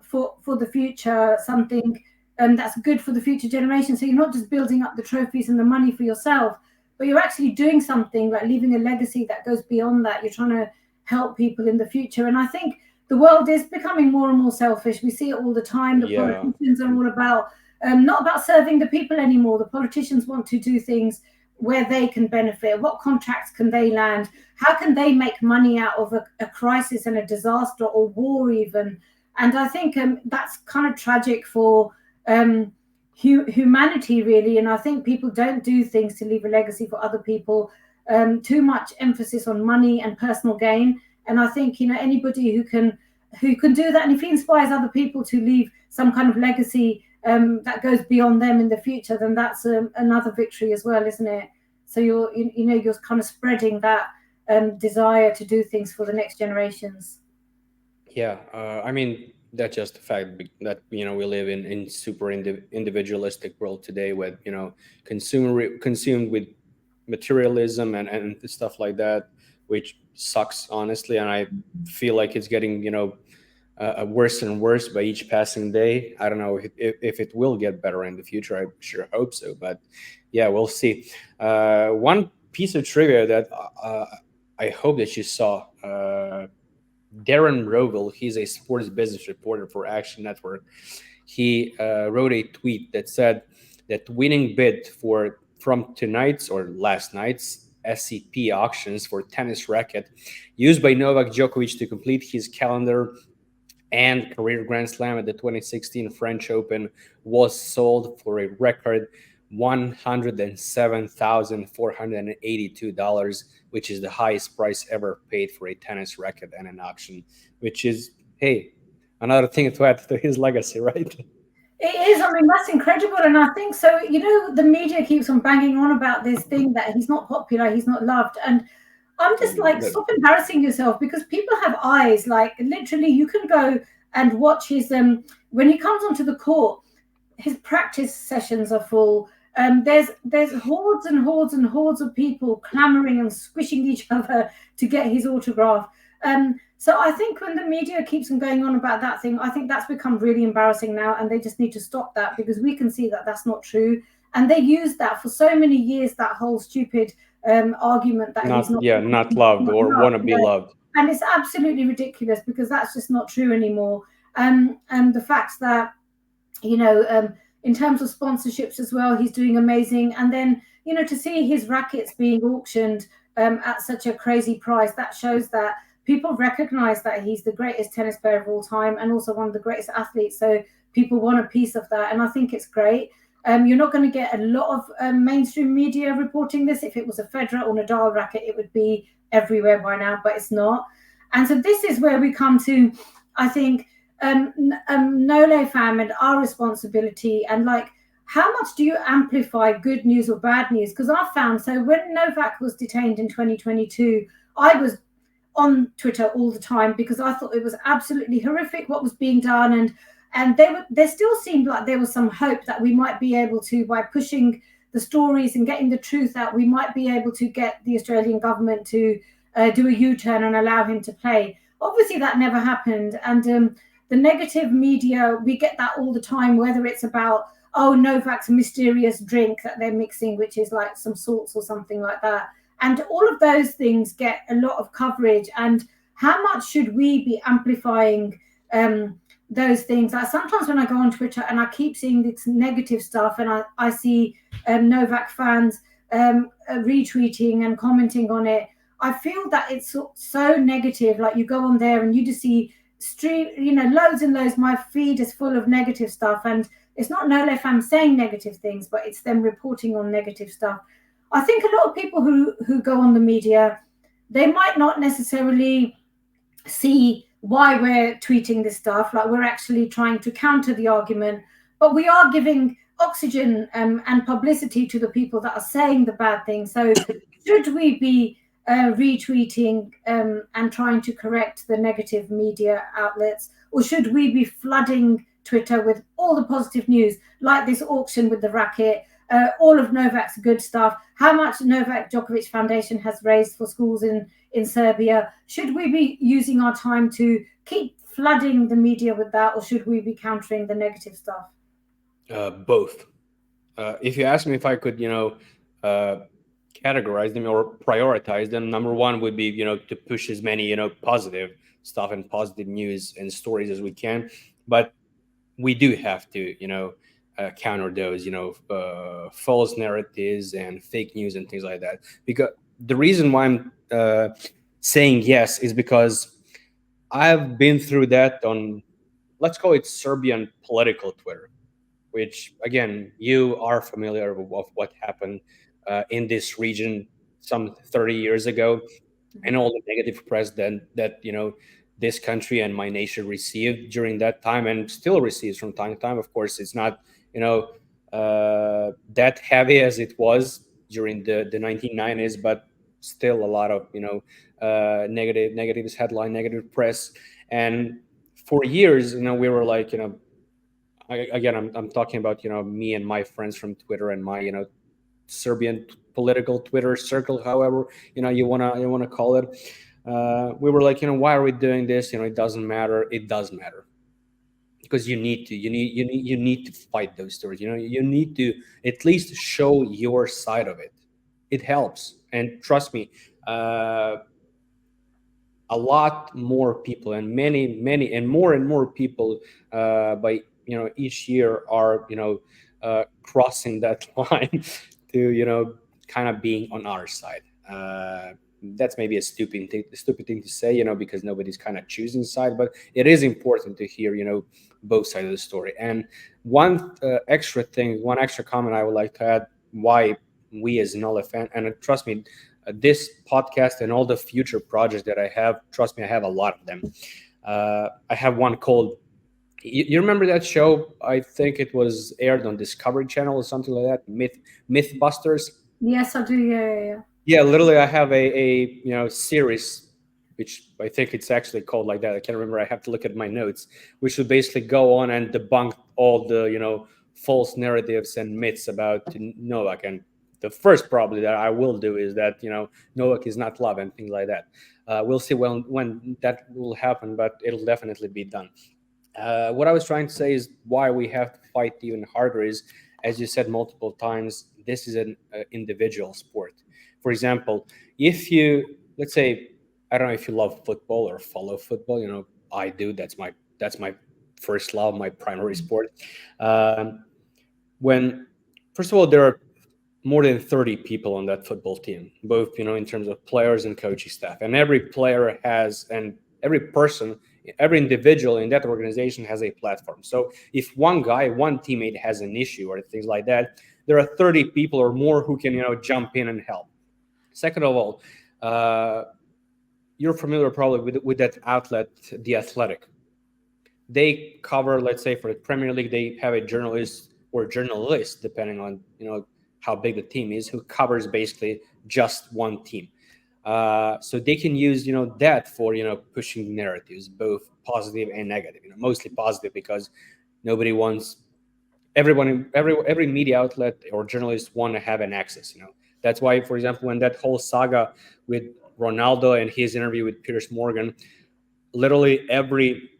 for the future, something that's good for the future generation. So you're not just building up the trophies and the money for yourself, but you're actually doing something, like leaving a legacy that goes beyond that. You're trying to help people in the future. And I think the world is becoming more and more selfish. We see it all the time. The politicians are all about not about serving the people anymore. The politicians want to do things where they can benefit. What contracts can they land? How can they make money out of a crisis and a disaster or war even? And I think that's kind of tragic for humanity, really. And I think people don't do things to leave a legacy for other people. Too much emphasis on money and personal gain. And I think anybody who can do that, and if he inspires other people to leave some kind of legacy that goes beyond them in the future, then that's another victory as well, isn't it? So you're kind of spreading that desire to do things for the next generations. Yeah, I mean that's just the fact that we live in super individualistic world today, with consumed with materialism and stuff like that, which sucks honestly, and I feel like it's getting worse and worse by each passing day. I don't know if it will get better in the future. I sure hope so, but yeah, we'll see. One piece of trivia that I hope that you saw. Darren Rovell, he's a sports business reporter for Action Network. He wrote a tweet that said that winning bid for from tonight's or last night's SCP auctions for tennis racket used by Novak Djokovic to complete his calendar and career Grand Slam at the 2016 French Open was sold for a record $107,482, which is the highest price ever paid for a tennis racket and an auction, which is, hey, another thing to add to his legacy, right? It is. I mean, that's incredible. And I think so. The media keeps on banging on about this thing that he's not popular, he's not loved. And I'm just like, stop embarrassing yourself, because people have eyes. Like, literally, you can go and watch his when he comes onto the court, his practice sessions are full. There's hordes and hordes and hordes of people clamoring and squishing each other to get his autograph. So I think when the media keeps on going on about that thing, I think that's become really embarrassing now, and they just need to stop that, because we can see that that's not true. And they used that for so many years, that whole stupid argument that not, he's not, not loved or want to be loved. And it's absolutely ridiculous, because that's just not true anymore. And the fact that, in terms of sponsorships as well, he's doing amazing. And then, to see his rackets being auctioned at such a crazy price, that shows that people recognize that he's the greatest tennis player of all time and also one of the greatest athletes. So people want a piece of that. And I think it's great. You're not going to get a lot of mainstream media reporting this. If it was a Federer or Nadal racket, it would be everywhere by now, but it's not. And so this is where we come to, I think, NoleFam and our responsibility, and like, how much do you amplify good news or bad news? Because I found, so when Novak was detained in 2022, I was on Twitter all the time, because I thought it was absolutely horrific what was being done, and there still seemed like there was some hope that we might be able to, by pushing the stories and getting the truth out, we might be able to get the Australian government to do a U-turn and allow him to play. Obviously that never happened, and the negative media, we get that all the time, whether it's about, Novak's mysterious drink that they're mixing, which is like some salts or something like that. And all of those things get a lot of coverage. And how much should we be amplifying those things? Like, sometimes when I go on Twitter and I keep seeing this negative stuff, and I see Novak fans retweeting and commenting on it, I feel that it's so negative. Like, you go on there and you just see loads and loads. My feed is full of negative stuff, and it's not NoleFam saying negative things, but it's them reporting on negative stuff. I think a lot of people who go on the media, they might not necessarily see why we're tweeting this stuff. Like, we're actually trying to counter the argument, but we are giving oxygen and publicity to the people that are saying the bad things. So should we be retweeting and trying to correct the negative media outlets, or should we be flooding Twitter with all the positive news, like this auction with the racket, all of Novak's good stuff, how much Novak Djokovic Foundation has raised for schools in Serbia? Should we be using our time to keep flooding the media with that, or should we be countering the negative stuff? Both. If you ask me if I could, categorize them or prioritize them, number one would be, to push as many, positive stuff and positive news and stories as we can. But we do have to, counter those, false narratives and fake news and things like that. Because the reason why I'm saying yes is because I've been through that on, let's call it Serbian political Twitter, which, again, you are familiar with what happened in this region some 30 years ago, and all the negative press that this country and my nation received during that time, and still receives from time to time. Of course, it's not that heavy as it was during the 1990s, but still a lot of negative headline, negative press. And for years, we were like, I'm talking about, me and my friends from Twitter and my, Serbian political Twitter circle, however, you wanna call it. We were like, why are we doing this? It doesn't matter. It does matter, because you need to fight those stories. You need to at least show your side of it. It helps, and trust me, a lot more people, and many and more people by each year are crossing that line to kind of being on our side. That's maybe a stupid thing to say, because nobody's kind of choosing side, but it is important to hear both sides of the story. And one extra comment I would like to add, why we as NoleFam, and trust me, this podcast and all the future projects that I have, trust me, I have a lot of them. I have one called, you remember that show? I think it was aired on Discovery Channel or something like that, Mythbusters. Yes, I do. Yeah. Yeah, literally, I have a series, which I think it's actually called like that. I can't remember. I have to look at my notes, which would basically go on and debunk all the false narratives and myths about Novak. And the first probably that I will do is that Novak is not love and things like that. We'll see when that will happen, but it'll definitely be done. What I was trying to say is why we have to fight even harder is, as you said multiple times, this is an individual sport. For example, if you, let's say, I don't know if you love football or follow football, I do. That's my first love, my primary sport. When, first of all, there are more than 30 people on that football team, both, in terms of players and coaching staff. And every player has, and every person, every individual in that organization has a platform. So if one teammate has an issue or things like that, there are 30 people or more who can, jump in and help. Second of all, you're familiar probably with that outlet, The Athletic. They cover, let's say, for the Premier League, they have a journalist or journalist, depending on, how big the team is, who covers basically just one team. So they can use, that for, pushing narratives, both positive and negative, mostly positive, because nobody wants, every media outlet or journalist want to have an access, That's why, for example, when that whole saga with Ronaldo and his interview with Piers Morgan, literally every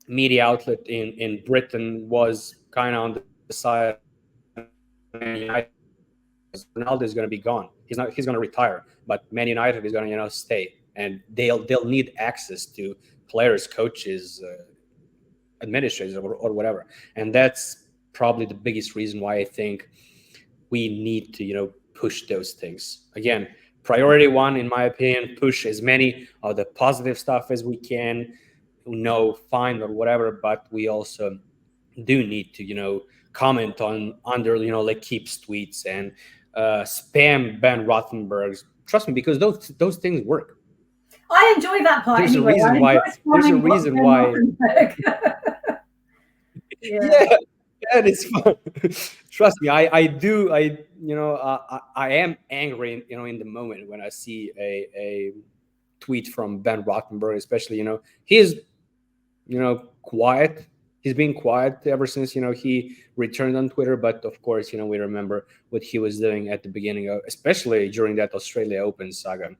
media outlet in Britain was kind of on the side of Man United. Ronaldo is going to be gone. He's going to retire, but Man United is going to stay, and they'll need access to players, coaches, administrators, or whatever. And that's probably the biggest reason why I think we need to push those things. Again, priority one, in my opinion, push as many of the positive stuff as we can, fine or whatever, but we also do need to comment on under like Keep's tweets and spam Ben Rothenberg's. Trust me, because those things work. I enjoy that part. There's anyway. There's a reason why. Yeah, it's fun. Trust me, I do. I am angry, in the moment when I see a tweet from Ben Rothenberg, especially. He's quiet. He's been quiet ever since he returned on Twitter. But of course, we remember what he was doing at the beginning of, especially during that Australia Open saga,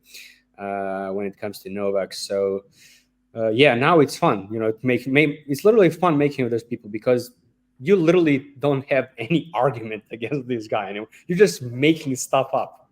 when it comes to Novak. So now it's fun. It's literally fun making with those people, because you literally don't have any argument against this guy anymore. You're just making stuff up.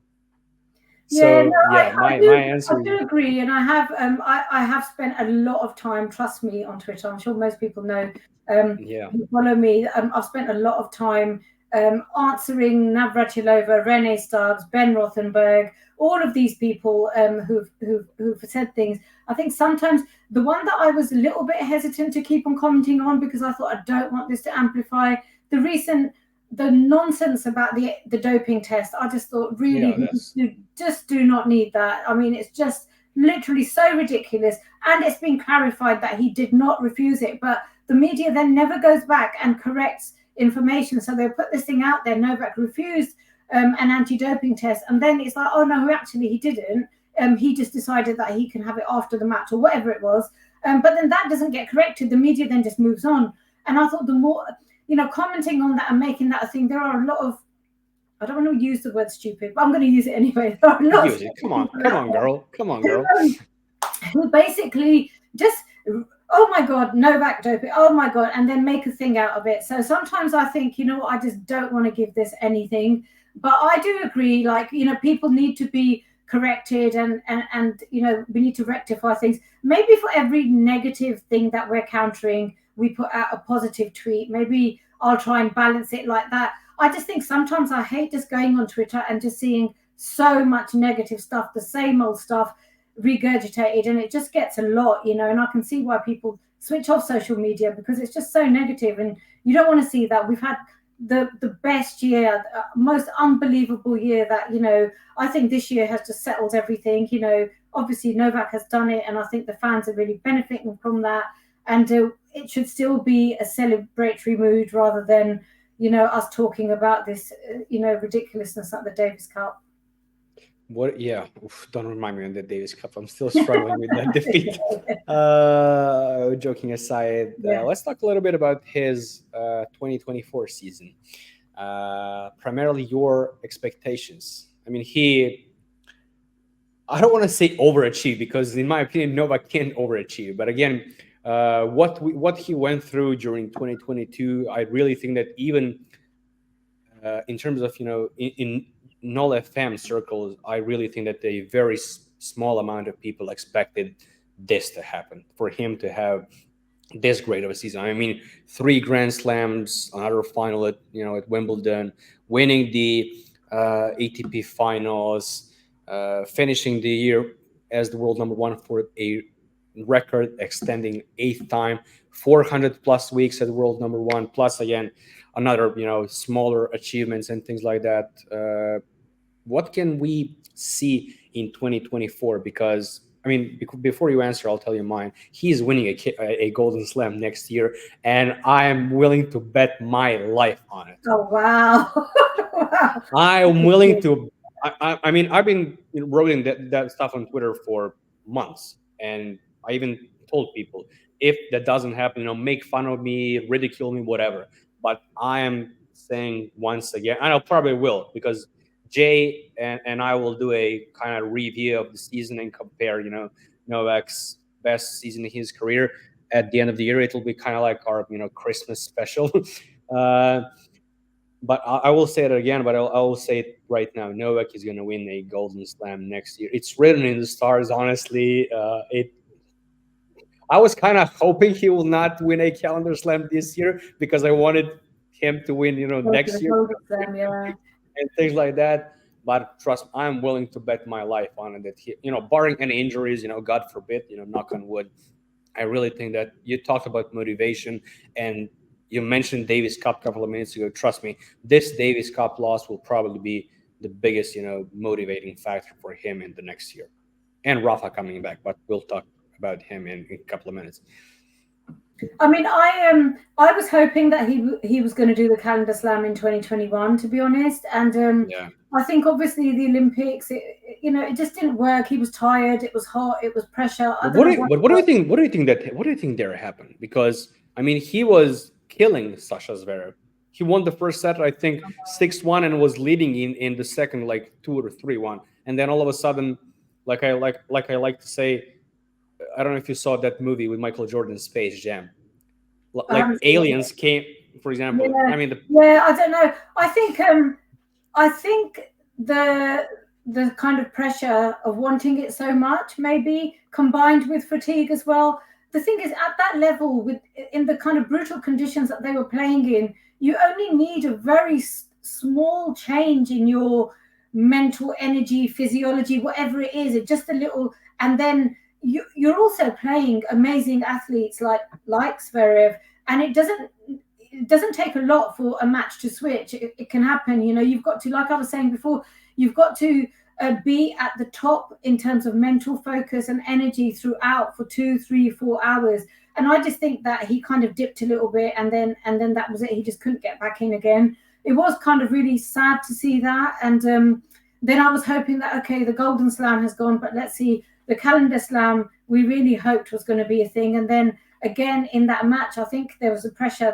So my answer. I do agree, and I have spent a lot of time. Trust me, on Twitter. I'm sure most people know. Who follow me. I've spent a lot of time answering Navratilova, Rene Stubbs, Ben Rothenberg, all of these people who've said things. I think sometimes the one that I was a little bit hesitant to keep on commenting on, because I thought I don't want this to amplify the nonsense about the doping test. I just thought, really, you just do not need that. I mean, it's just literally so ridiculous. And it's been clarified that he did not refuse it. But the media then never goes back and corrects information. So they put this thing out there, Novak refused an anti-doping test. And then it's like, oh, no, actually, he didn't. He just decided that he can have it after the match or whatever it was. But then that doesn't get corrected. The media then just moves on. And I thought the more, commenting on that and making that a thing, there are a lot of, I don't want to use the word stupid, but I'm going to use it anyway. Use it. Come on, girl. Who basically just, oh my God, Novak doping, oh my God, and then make a thing out of it. So sometimes I think, I just don't want to give this anything. But I do agree, people need to be corrected and we need to rectify things. Maybe for every negative thing that we're countering, we put out a positive tweet. Maybe I'll try and balance it like that. I just think sometimes I hate just going on Twitter and just seeing so much negative stuff, the same old stuff regurgitated, and it just gets a lot, and I can see why people switch off social media because it's just so negative, and you don't want to see that. We've had the best year, most unbelievable year that, I think this year has just settled everything. Obviously Novak has done it, and I think the fans are really benefiting from that, and it should still be a celebratory mood rather than us talking about this ridiculousness at the Davis Cup. What? Yeah, don't remind me on the Davis Cup. I'm still struggling with that defeat. Joking aside, let's talk a little bit about his 2024 season. Primarily your expectations. I mean, I don't want to say overachieved because in my opinion, Novak can't overachieve. But again, what he went through during 2022, I really think that even in terms of, in NoleFam circles, I really think that a very small amount of people expected this to happen, for him to have this great of a season. I mean, 3 Grand Slams, another final at Wimbledon, winning the ATP finals, finishing the year as the world number 1 for a record extending 8th time, 400 plus weeks at world number 1, plus again another smaller achievements and things like that. What can we see in 2024? Because I mean, before you answer, I'll tell you mine. He's winning a Golden Slam next year, and I am willing to bet my life on it. Oh wow! Wow. I am willing to. I mean, I've been writing that stuff on Twitter for months, and I even told people, if that doesn't happen, make fun of me, ridicule me, whatever. But I am saying once again, and I probably will, because Jay and I will do a kind of review of the season and compare, Novak's best season in his career. At the end of the year, it'll be kind of like our, Christmas special. But I will say it again, but I will say it right now. Novak is going to win a Golden Slam next year. It's written in the stars, honestly. I was kind of hoping he will not win a calendar slam this year because I wanted him to win, next year and things like that. But trust me, I'm willing to bet my life on it that he, barring any injuries, God forbid, knock on wood. I really think that you talked about motivation and you mentioned Davis Cup a couple of minutes ago. Trust me, this Davis Cup loss will probably be the biggest, motivating factor for him in the next year. And Rafa coming back, but we'll talk about him in a couple of minutes. I mean, I was hoping that he was going to do the calendar slam in 2021, to be honest. And I think obviously the Olympics, it just didn't work. He was tired. It was hot. It was pressure. What do you think there happened? Because I mean, he was killing Sasha Zverev. He won the first set, I think 6-1, and was leading in the second, like 2 or 3-1. And then all of a sudden, like I like to say, I don't know if you saw that movie with Michael Jordan's Space Jam. Like aliens came, for example. Yeah. I mean, I don't know. I think the kind of pressure of wanting it so much, maybe combined with fatigue as well. The thing is, at that level, in the kind of brutal conditions that they were playing in, you only need a very small change in your mental energy, physiology, whatever it is. It's just a little, and then you're also playing amazing athletes like Zverev, and it doesn't take a lot for a match to switch. It can happen. You've got to, like I was saying before, you've got to be at the top in terms of mental focus and energy throughout for 2, 3, 4 hours. And I just think that he kind of dipped a little bit, and then that was it. He just couldn't get back in again. It was kind of really sad to see that. And then I was hoping that, okay, the Golden Slam has gone, but let's see, the calendar slam we really hoped was going to be a thing. And then again in that match, I think there was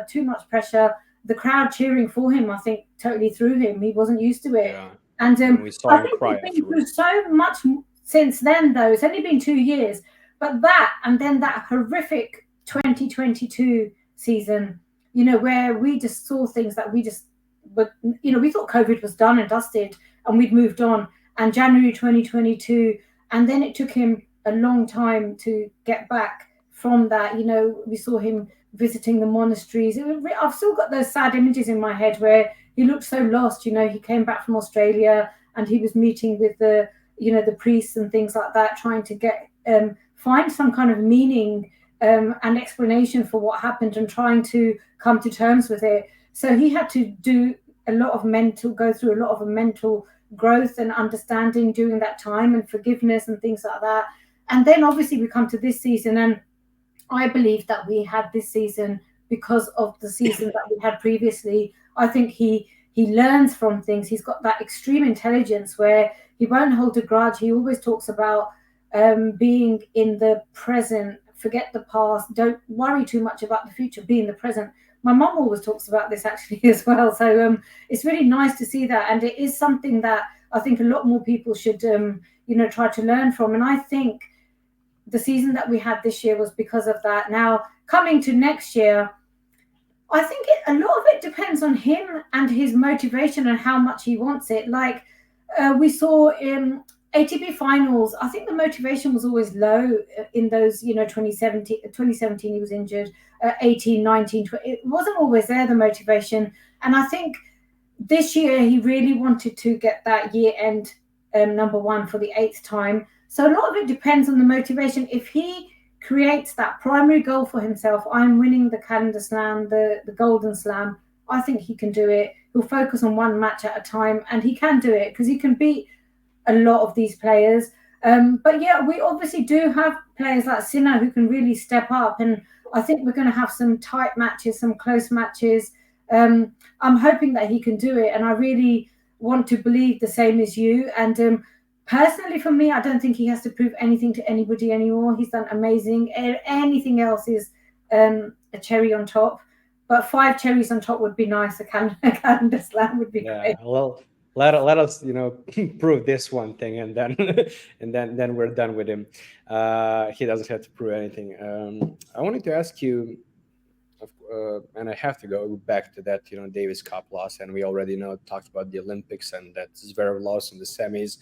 too much pressure. The crowd cheering for him, I think, totally threw him. He wasn't used to it. Yeah. And we saw I him think cry he's been through afterwards. so much since then, though. It's only been 2 years. But that, and then that horrific 2022 season, where we just saw things that we thought COVID was done and dusted and we'd moved on. And January 2022, and then it took him a long time to get back from that. We saw him visiting the monasteries. I've still got those sad images in my head where he looked so lost. He came back from Australia and he was meeting with the priests and things like that, trying to get find some kind of meaning and explanation for what happened and trying to come to terms with it. So he had to go through a lot of mental growth and understanding during that time, and forgiveness and things like that. And then obviously we come to this season, and I believe that we had this season because of the season that we had previously. I think he learns from things. He's got that extreme intelligence where he won't hold a grudge. He always talks about being in the present, forget the past, don't worry too much about the future, be in the present. My mom always talks about this actually as well. So it's really nice to see that. And it is something that I think a lot more people should, try to learn from. And I think the season that we had this year was because of that. Now, coming to next year, I think a lot of it depends on him and his motivation and how much he wants it. Like we saw in ATP finals, I think the motivation was always low in those, 2017 he was injured, 18, 19, 20, it wasn't always there, the motivation. And I think this year he really wanted to get that year end number one for the 8th time. So a lot of it depends on the motivation. If he creates that primary goal for himself, I'm winning the calendar slam, the golden slam, I think he can do it. He'll focus on one match at a time, and he can do it because he can beat a lot of these players. But yeah, we obviously do have players like Sinner who can really step up, and I think we're going to have some tight matches, some close matches. I'm hoping that he can do it, and I really want to believe the same as you. And personally, for me, I don't think he has to prove anything to anybody anymore. He's done amazing. Anything else is a cherry on top. But 5 cherries on top would be nice. A calendar slam would be great. Well, let us prove this one thing, and then then we're done with him. He doesn't have to prove anything. I wanted to ask you, and I have to go back to that Davis Cup loss, and we already talked about the Olympics, and that Zverev lost in the semis.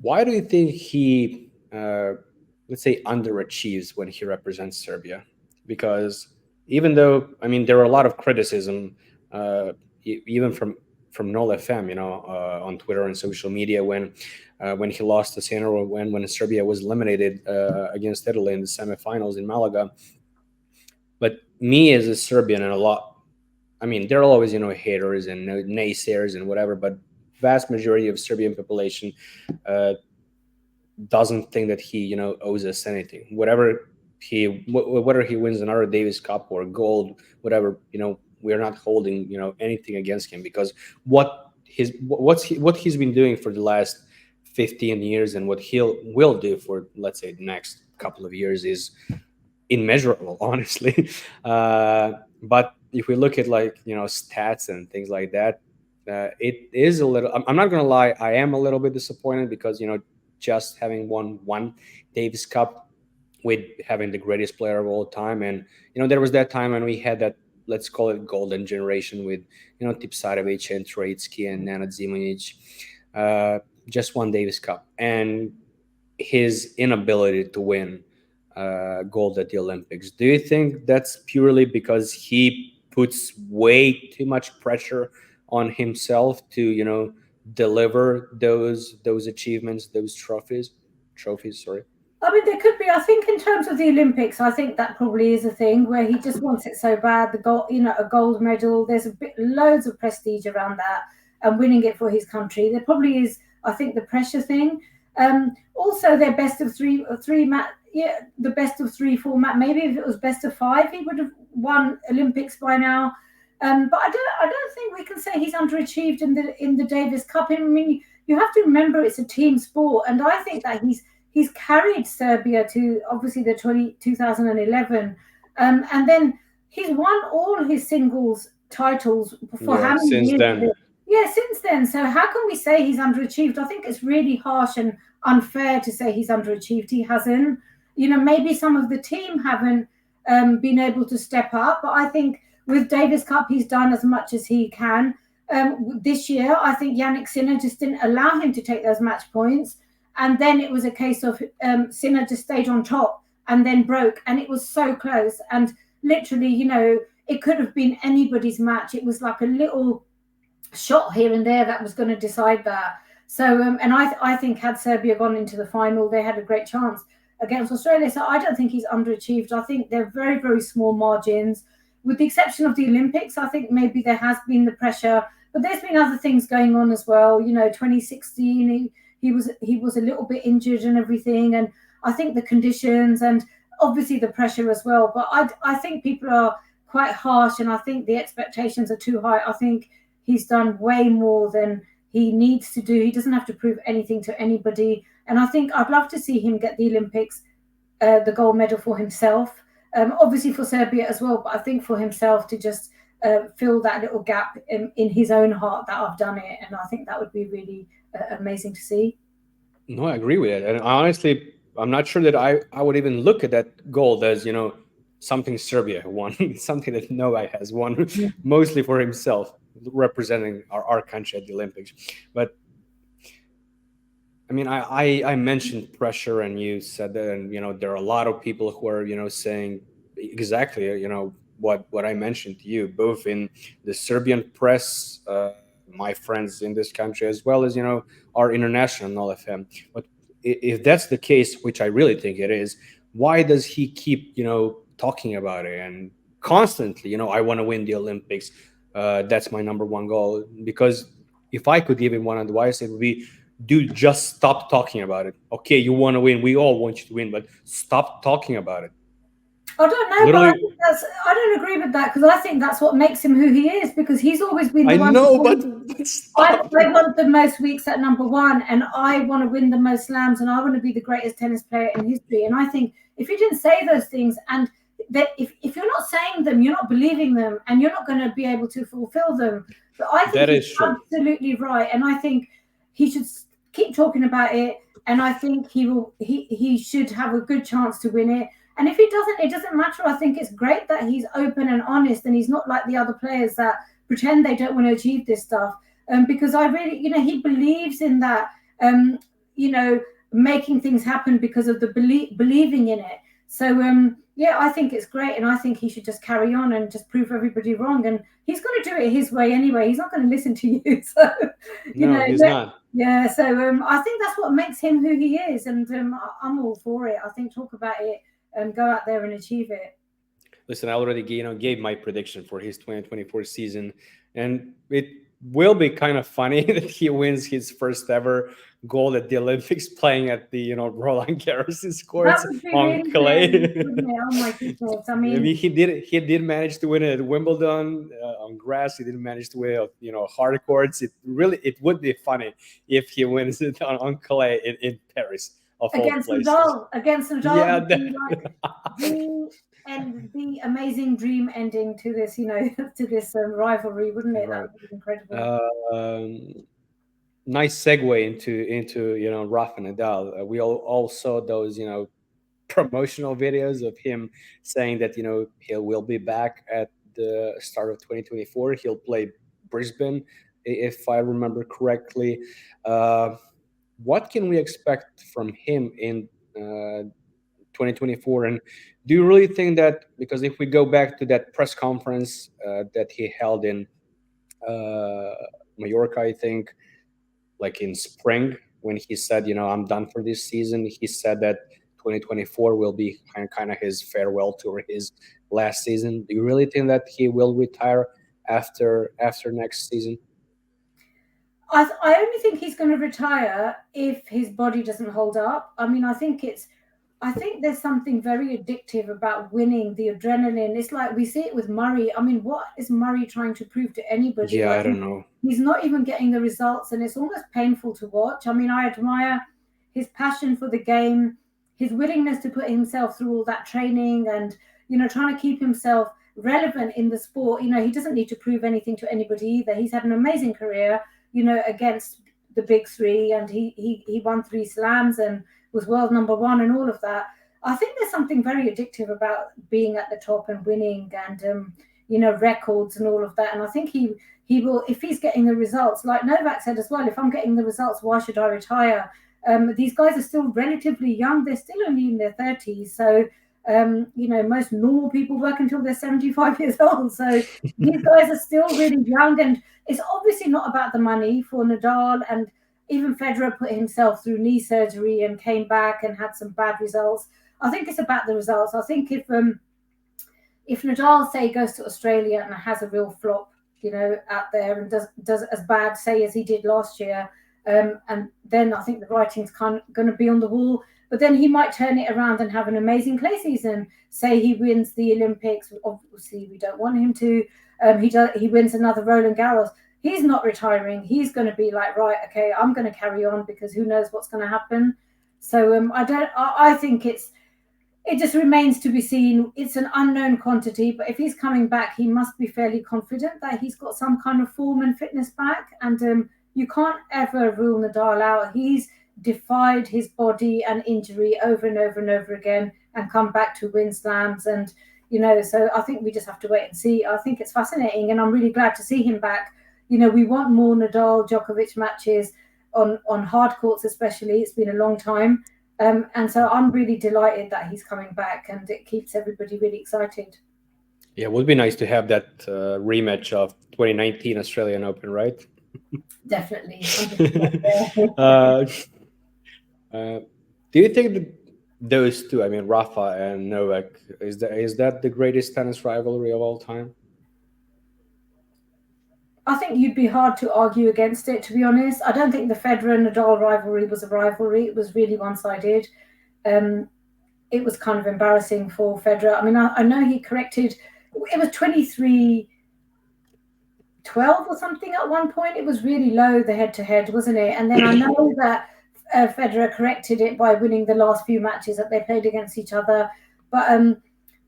Why do you think he let's say underachieves when he represents Serbia? Because even though there are a lot of criticism even from NoleFam, on Twitter and social media when he lost to Sinner, or when Serbia was eliminated against Italy in the semifinals in Malaga. But me as a Serbian, and there are always haters and naysayers and whatever, but vast majority of Serbian population doesn't think that he owes us anything. Whether he wins another Davis Cup or gold, whatever, we're not holding anything against him, because what he's been doing for the last 15 years and what will do for, let's say, the next couple of years is immeasurable, honestly. But if we look at stats and things like that, it is a little, I'm not gonna lie, I am a little bit disappointed, because just having won one Davis Cup with having the greatest player of all time, and there was that time when we had that, let's call it, golden generation with Tipsarevic and Troitsky and Nenad Zimonjic, just one Davis Cup, and his inability to win gold at the Olympics. Do you think that's purely because he puts way too much pressure on himself to deliver those achievements, those trophies? Sorry. There could be. I think in terms of the Olympics, I think that probably is a thing where he just wants it so bad. The gold, a gold medal. There's loads of prestige around that, and winning it for his country. There probably is. I think the pressure thing. Also, their best of three match. Yeah, the best of 3 format. Maybe if it was best of 5, he would have won Olympics by now. But I don't think we can say he's underachieved in the Davis Cup. You have to remember it's a team sport, and I think that he's carried Serbia to obviously the 2011, and then he's won all his singles titles for how many since years? then. Yeah, since then. So how can we say he's underachieved? I think it's really harsh and unfair to say he's underachieved. He hasn't. Maybe some of the team haven't been able to step up, but I think with Davis Cup, he's done as much as he can. This year, I think Yannick Sinner just didn't allow him to take those match points. And then it was a case of Sinner just stayed on top and then broke. And it was so close. And literally, it could have been anybody's match. It was like a little shot here and there that was going to decide that. So, and I think had Serbia gone into the final, they had a great chance against Australia. So I don't think he's underachieved. I think they're very, very small margins. With the exception of the Olympics, I think maybe there has been the pressure, but there's been other things going on as well. 2016, he was a little bit injured and everything, and I think the conditions and obviously the pressure as well. But I think people are quite harsh, and I think the expectations are too high. I think he's done way more than he needs to do. He doesn't have to prove anything to anybody. And I think I'd love to see him get the Olympics, the gold medal for himself. Obviously for Serbia as well, but I think for himself to just fill that little gap in his own heart that I've done it. And I think that would be really amazing to see. No, I agree with it. And honestly, I'm not sure that I would even look at that gold as, something Serbia won, something that Novak has won, mostly for himself, representing our country at the Olympics. But I mean, I mentioned pressure, and you said that, and there are a lot of people who are saying exactly what I mentioned to you, both in the Serbian press, my friends in this country, as well as our international NoleFam. But if that's the case, which I really think it is, why does he keep talking about it and constantly I want to win the Olympics? That's my number one goal. Because if I could give him one advice, it would be, dude, just stop talking about it. Okay, you want to win. We all want you to win, but stop talking about it. I don't know, literally, but I don't agree with that, because I think that's what makes him who he is, because he's always been the one. I know, but I want the most weeks at number one, and I want to win the most slams, and I want to be the greatest tennis player in history. And I think if you didn't say those things, and that if you're not saying them, you're not believing them, and you're not going to be able to fulfill them. But I think he's absolutely right, and I think he should keep talking about it, and I think he should have a good chance to win it. And if he doesn't, it doesn't matter. I think it's great that he's open and honest, and he's not like the other players that pretend they don't want to achieve this stuff. Because I really, he believes in that, making things happen because of the believing in it. So, I think it's great, and I think he should just carry on and just prove everybody wrong. And he's going to do it his way anyway. He's not going to listen to you. So, he's not. Yeah. So, I think that's what makes him who he is, and I'm all for it. I think talk about it and go out there and achieve it. Listen, I already gave my prediction for his 2024 season, and it will be kind of funny that he wins his first ever gold at the Olympics playing at the Roland Garros courts on clay. Oh my goodness! I mean, he did manage to win it at Wimbledon on grass. He didn't manage to win it hard courts. It would be funny if he wins it on clay in Paris. Against Nadal. Yeah, and the amazing dream ending to this, to this rivalry, wouldn't it? Right. That would be incredible. Nice segue into Rafa Nadal. We all saw those promotional videos of him saying that he will be back at the start of 2024. He'll play Brisbane, if I remember correctly. What can we expect from him in 2024? And do you really think that, because if we go back to that press conference that he held in Mallorca, I think, like in spring, when he said, I'm done for this season, he said that 2024 will be kind of his farewell tour, his last season. Do you really think that he will retire after next season? I only think he's going to retire if his body doesn't hold up. I mean, I think there's something very addictive about winning, the adrenaline. It's like we see it with Murray. I mean, what is Murray trying to prove to anybody? Yeah, I don't know. He's not even getting the results, and it's almost painful to watch. I mean, I admire his passion for the game, his willingness to put himself through all that training and, trying to keep himself relevant in the sport. He doesn't need to prove anything to anybody either. He's had an amazing career, against the big three, and he won 3 slams and was world number 1 and all of that. I think there's something very addictive about being at the top and winning and, records and all of that. And I think he will, if he's getting the results, like Novak said as well, if I'm getting the results, why should I retire? These guys are still relatively young. They're still only in their 30s. So, most normal people work until they're 75 years old. So these guys are still really young. And it's obviously not about the money for Nadal. And even Federer put himself through knee surgery and came back and had some bad results. I think it's about the results. I think if Nadal, say, goes to Australia and has a real flop, out there and does as bad, say, as he did last year, and then I think the writing's going to be on the wall. But then he might turn it around and have an amazing clay season. Say he wins the Olympics. Obviously, we don't want him to. He wins another Roland Garros. He's not retiring. He's going to be like, right, okay, I'm going to carry on because who knows what's going to happen. So I think it just remains to be seen. It's an unknown quantity, but if he's coming back, he must be fairly confident that he's got some kind of form and fitness back. And you can't ever rule Nadal out. He's defied his body and injury over and over and over again and come back to win slams. And, so I think we just have to wait and see. I think it's fascinating and I'm really glad to see him back. We want more Nadal Djokovic matches on hard courts, especially. It's been a long time. And so I'm really delighted that he's coming back and it keeps everybody really excited. Yeah, it would be nice to have that rematch of 2019 Australian Open, right? Definitely. Do you think that those two, Rafa and Novak, is that the greatest tennis rivalry of all time? I think you'd be hard to argue against it, to be honest. I don't think the Federer and Nadal rivalry was a rivalry. It was really one-sided. It was kind of embarrassing for Federer. I know he corrected. It was 23-12 or something at one point. It was really low, the head-to-head, wasn't it? And then I know that Federer corrected it by winning the last few matches that they played against each other. But,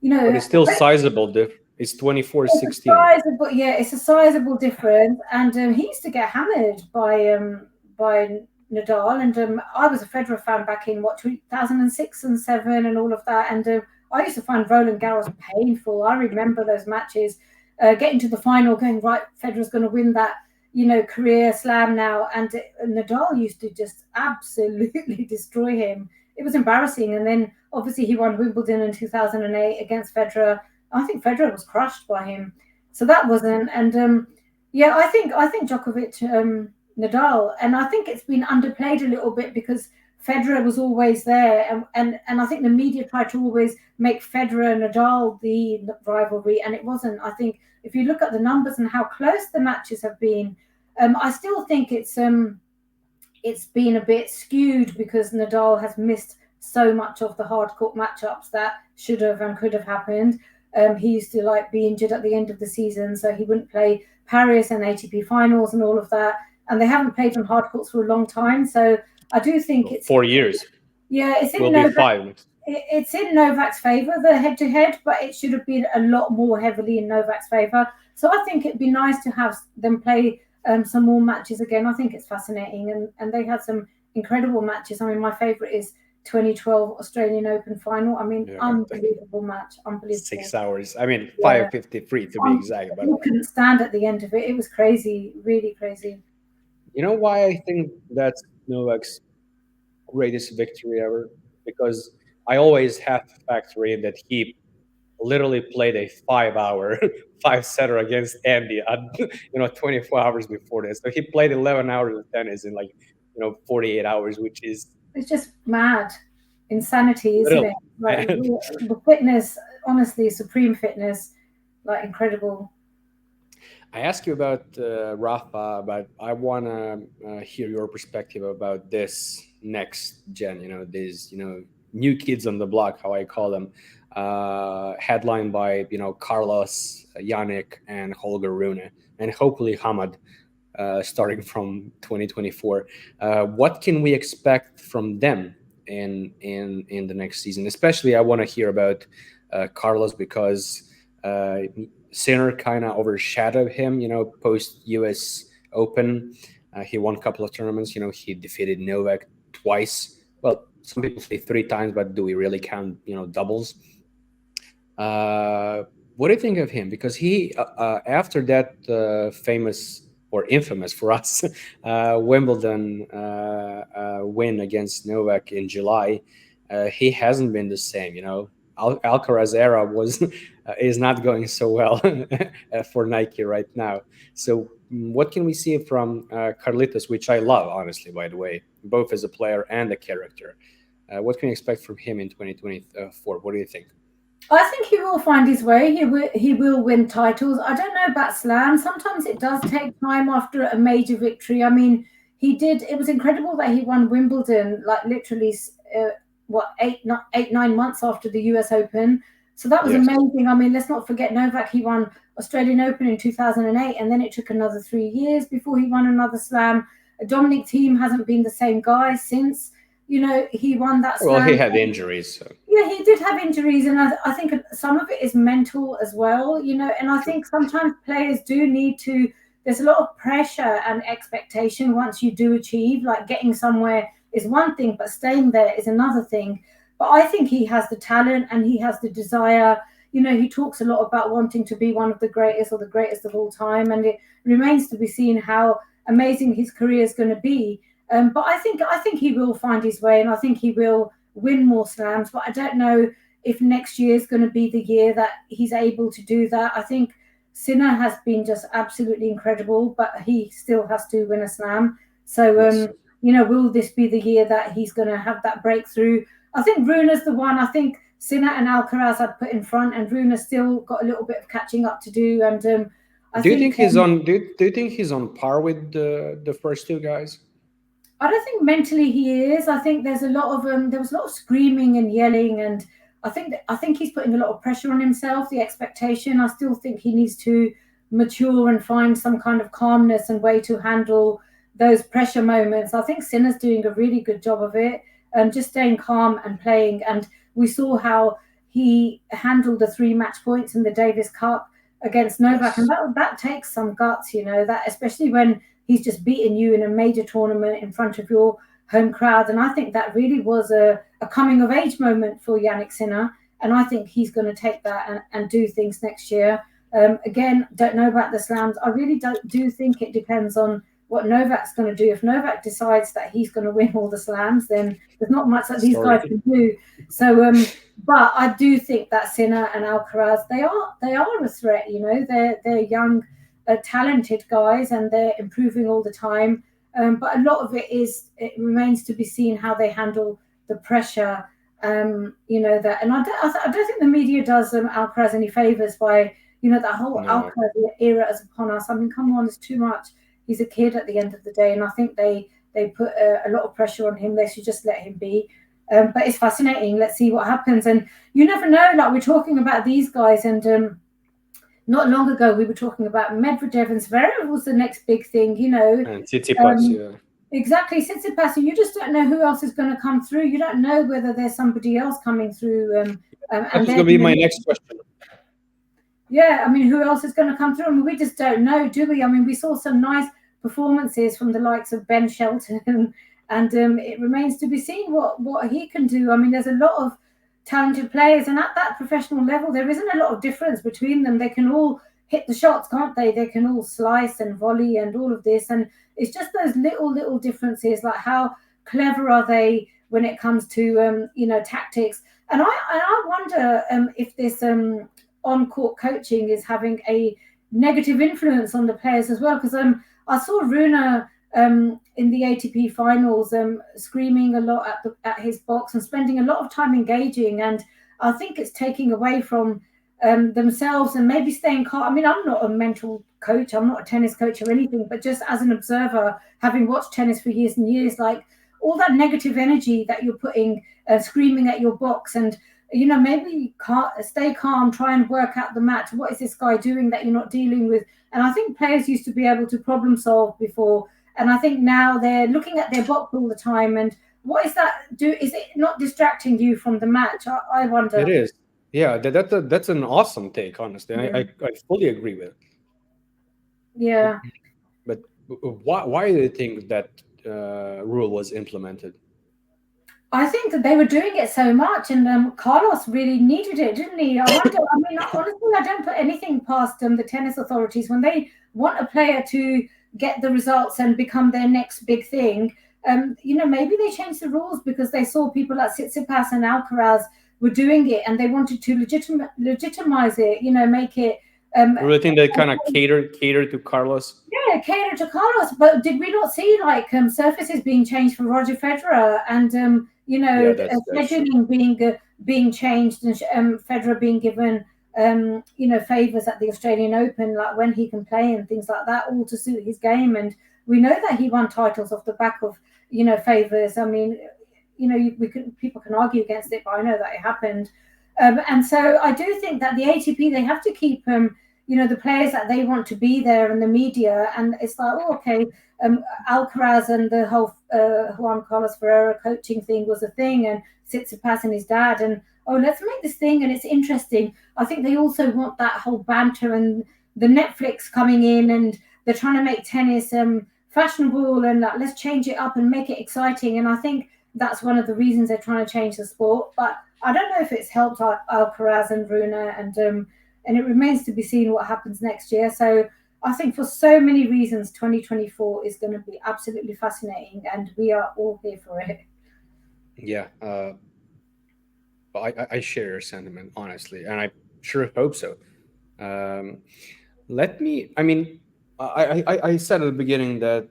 But it's still sizable difference. It's 24-16. It's a sizable difference. And he used to get hammered by Nadal. And I was a Federer fan back in, 2006 and 2007 and all of that. And I used to find Roland Garros painful. I remember those matches, getting to the final, going, right, Federer's going to win that, career slam now. And Nadal used to just absolutely destroy him. It was embarrassing. And then obviously he won Wimbledon in 2008 against Federer. I think Federer was crushed by him. So that wasn't. And I think Djokovic, Nadal, and I think it's been underplayed a little bit because Federer was always there. And I think the media tried to always make Federer and Nadal the rivalry, and it wasn't. I think if you look at the numbers and how close the matches have been, I still think it's been a bit skewed because Nadal has missed so much of the hard court matchups that should have and could have happened. He used to be injured at the end of the season, so he wouldn't play Paris and ATP finals and all of that. And they haven't played on hard courts for a long time. So I do think it's 4 years. Yeah, it's in Novak, 5. It's in Novak's favor, the head-to-head, but it should have been a lot more heavily in Novak's favor. So I think it'd be nice to have them play some more matches again. I think it's fascinating, and they had some incredible matches. My favorite is 2012 Australian Open final. Unbelievable match. Unbelievable. 6 hours. 5:53 to be exact. But you couldn't stand at the end of it. It was crazy, really crazy. You know why I think that's Novak's greatest victory ever? Because I always have to factor in that he literally played a 5-hour 5-setter against Andy at 24 hours before this. So he played 11 hours of tennis in 48 hours, which is... It's just mad. Insanity, isn't it? The fitness, honestly, supreme fitness, incredible. I asked you about Rafa, but I want to hear your perspective about this next gen, these, new kids on the block, how I call them, headlined by, Carlos, Yannick, and Holger Rune, and hopefully Hamad. starting from 2024. What can we expect from them in the next season? Especially, I want to hear about Carlos, because Sinner kind of overshadowed him. Post U.S. Open, he won a couple of tournaments. He defeated Novak twice. Well, some people say 3 times, but do we really count doubles? What do you think of him? Because he, after that famous or infamous for us Wimbledon win against Novak in July, he hasn't been the same. Alcaraz era is not going so well for Nike right now. So what can we see from Carlitos, which I love, honestly, by the way, both as a player and a character? What can we expect from him in 2024? What do you think? I think he will find his way. He will win titles. I don't know about Slam. Sometimes it does take time after a major victory. I mean, he did. It was incredible that he won Wimbledon, like literally, 9 months after the US Open. So that was amazing. I mean, let's not forget Novak. He won Australian Open in 2008, and then it took another 3 years before he won another Slam. Dominic Thiem hasn't been the same guy since. He won that Slam. Well, he had injuries. So. Yeah, he did have injuries, and I think some of it is mental as well, and I think sometimes players do need to, there's a lot of pressure and expectation once you do achieve, like getting somewhere is one thing, but staying there is another thing. But I think he has the talent and he has the desire. He talks a lot about wanting to be one of the greatest or the greatest of all time, and it remains to be seen how amazing his career is going to be. But I think he will find his way, and I think he will win more Slams. But I don't know if next year is going to be the year that he's able to do that. I think Sinner has been just absolutely incredible, but he still has to win a Slam. So, will this be the year that he's going to have that breakthrough? I think Rune's the one. I think Sinner and Alcaraz I'd put in front, and Rune's still got a little bit of catching up to do. And do you think he's on? Do you think he's on par with the first two guys? I don't think mentally he is. I think there's a lot of there was a lot of screaming and yelling, and I think he's putting a lot of pressure on himself. The expectation. I still think he needs to mature and find some kind of calmness and way to handle those pressure moments. I think Sinner's doing a really good job of it, just staying calm and playing. And we saw how he handled the 3 match points in the Davis Cup against Novak, and that takes some guts, that especially when he's just beaten you in a major tournament in front of your home crowd. And I think that really was a coming of age moment for Jannik Sinner. And I think he's going to take that and do things next year. Again, don't know about the Slams. I really do think it depends on what Novak's going to do. If Novak decides that he's going to win all the Slams, then there's not much that these guys can do. So, but I do think that Sinner and Alcaraz, they are a threat. They're young, talented guys, and they're improving all the time. But a lot of it remains to be seen how they handle the pressure. That, and I don't think the media does Alcaraz any favors by that whole Alcaraz era is upon us. I mean, come on, it's too much. He's a kid at the end of the day, and I think they put a lot of pressure on him. They should just let him be. But it's fascinating. Let's see what happens. And you never know. Like, we're talking about these guys, and not long ago we were talking about Medvedev, and Zverev was the next big thing. And Tsitsipas, Exactly, Tsitsipas. You just don't know who else is going to come through. You don't know whether there's somebody else coming through. That's going to be my next question. Yeah, I mean, who else is going to come through? I mean, we just don't know, do we? I mean, we saw some nice performances from the likes of Ben Shelton, and it remains to be seen what he can do. I mean, there's a lot of talented players, and at that professional level, there isn't a lot of difference between them. They can all hit the shots, can't they? They can all slice and volley and all of this, and it's just those little differences, like how clever are they when it comes to tactics. And I wonder if this on-court coaching is having a negative influence on the players as well, because I saw Rune in the ATP finals screaming a lot at his box and spending a lot of time engaging, and I think it's taking away from themselves and maybe staying calm. I mean, I'm not a mental coach, I'm not a tennis coach or anything, but just as an observer, having watched tennis for years and years, like all that negative energy that you're putting, screaming at your box, and maybe stay calm, try and work out the match. What is this guy doing that you're not dealing with? And I think players used to be able to problem solve before. And I think now they're looking at their box all the time. And what is that do? Is it not distracting you from the match? I wonder. It is. Yeah, that's an awesome take, honestly. Yeah. I fully agree with it. Yeah. But why do you think that rule was implemented? I think that they were doing it so much, and Carlos really needed it, didn't he? I wonder. I mean, honestly, I don't put anything past the tennis authorities when they want a player to get the results and become their next big thing. Maybe they changed the rules because they saw people like Tsitsipas and Alcaraz were doing it, and they wanted to legitimize it. Make it. You really think they kind of catered to Carlos? Yeah, catered to Carlos. But did we not see surfaces being changed for Roger Federer and scheduling being changed and Federer being given favors at the Australian Open, like when he can play and things like that, all to suit his game. And we know that he won titles off the back of favors. I mean, people can argue against it, but I know that it happened. And so I do think that the ATP, they have to keep the players that they want to be there and the media. And it's like, Alcaraz and the whole Juan Carlos Ferreira coaching thing was a thing, and Tsitsipas and his dad, and let's make this thing, and it's interesting. I think they also want that whole banter and the Netflix coming in, and they're trying to make tennis fashionable, and let's change it up and make it exciting. And I think that's one of the reasons they're trying to change the sport. But I don't know if it's helped Alcaraz and Rune, and it remains to be seen what happens next year. So I think for so many reasons, 2024 is going to be absolutely fascinating, and we are all here for it. Yeah, I share your sentiment, honestly, and I sure hope so. I said at the beginning that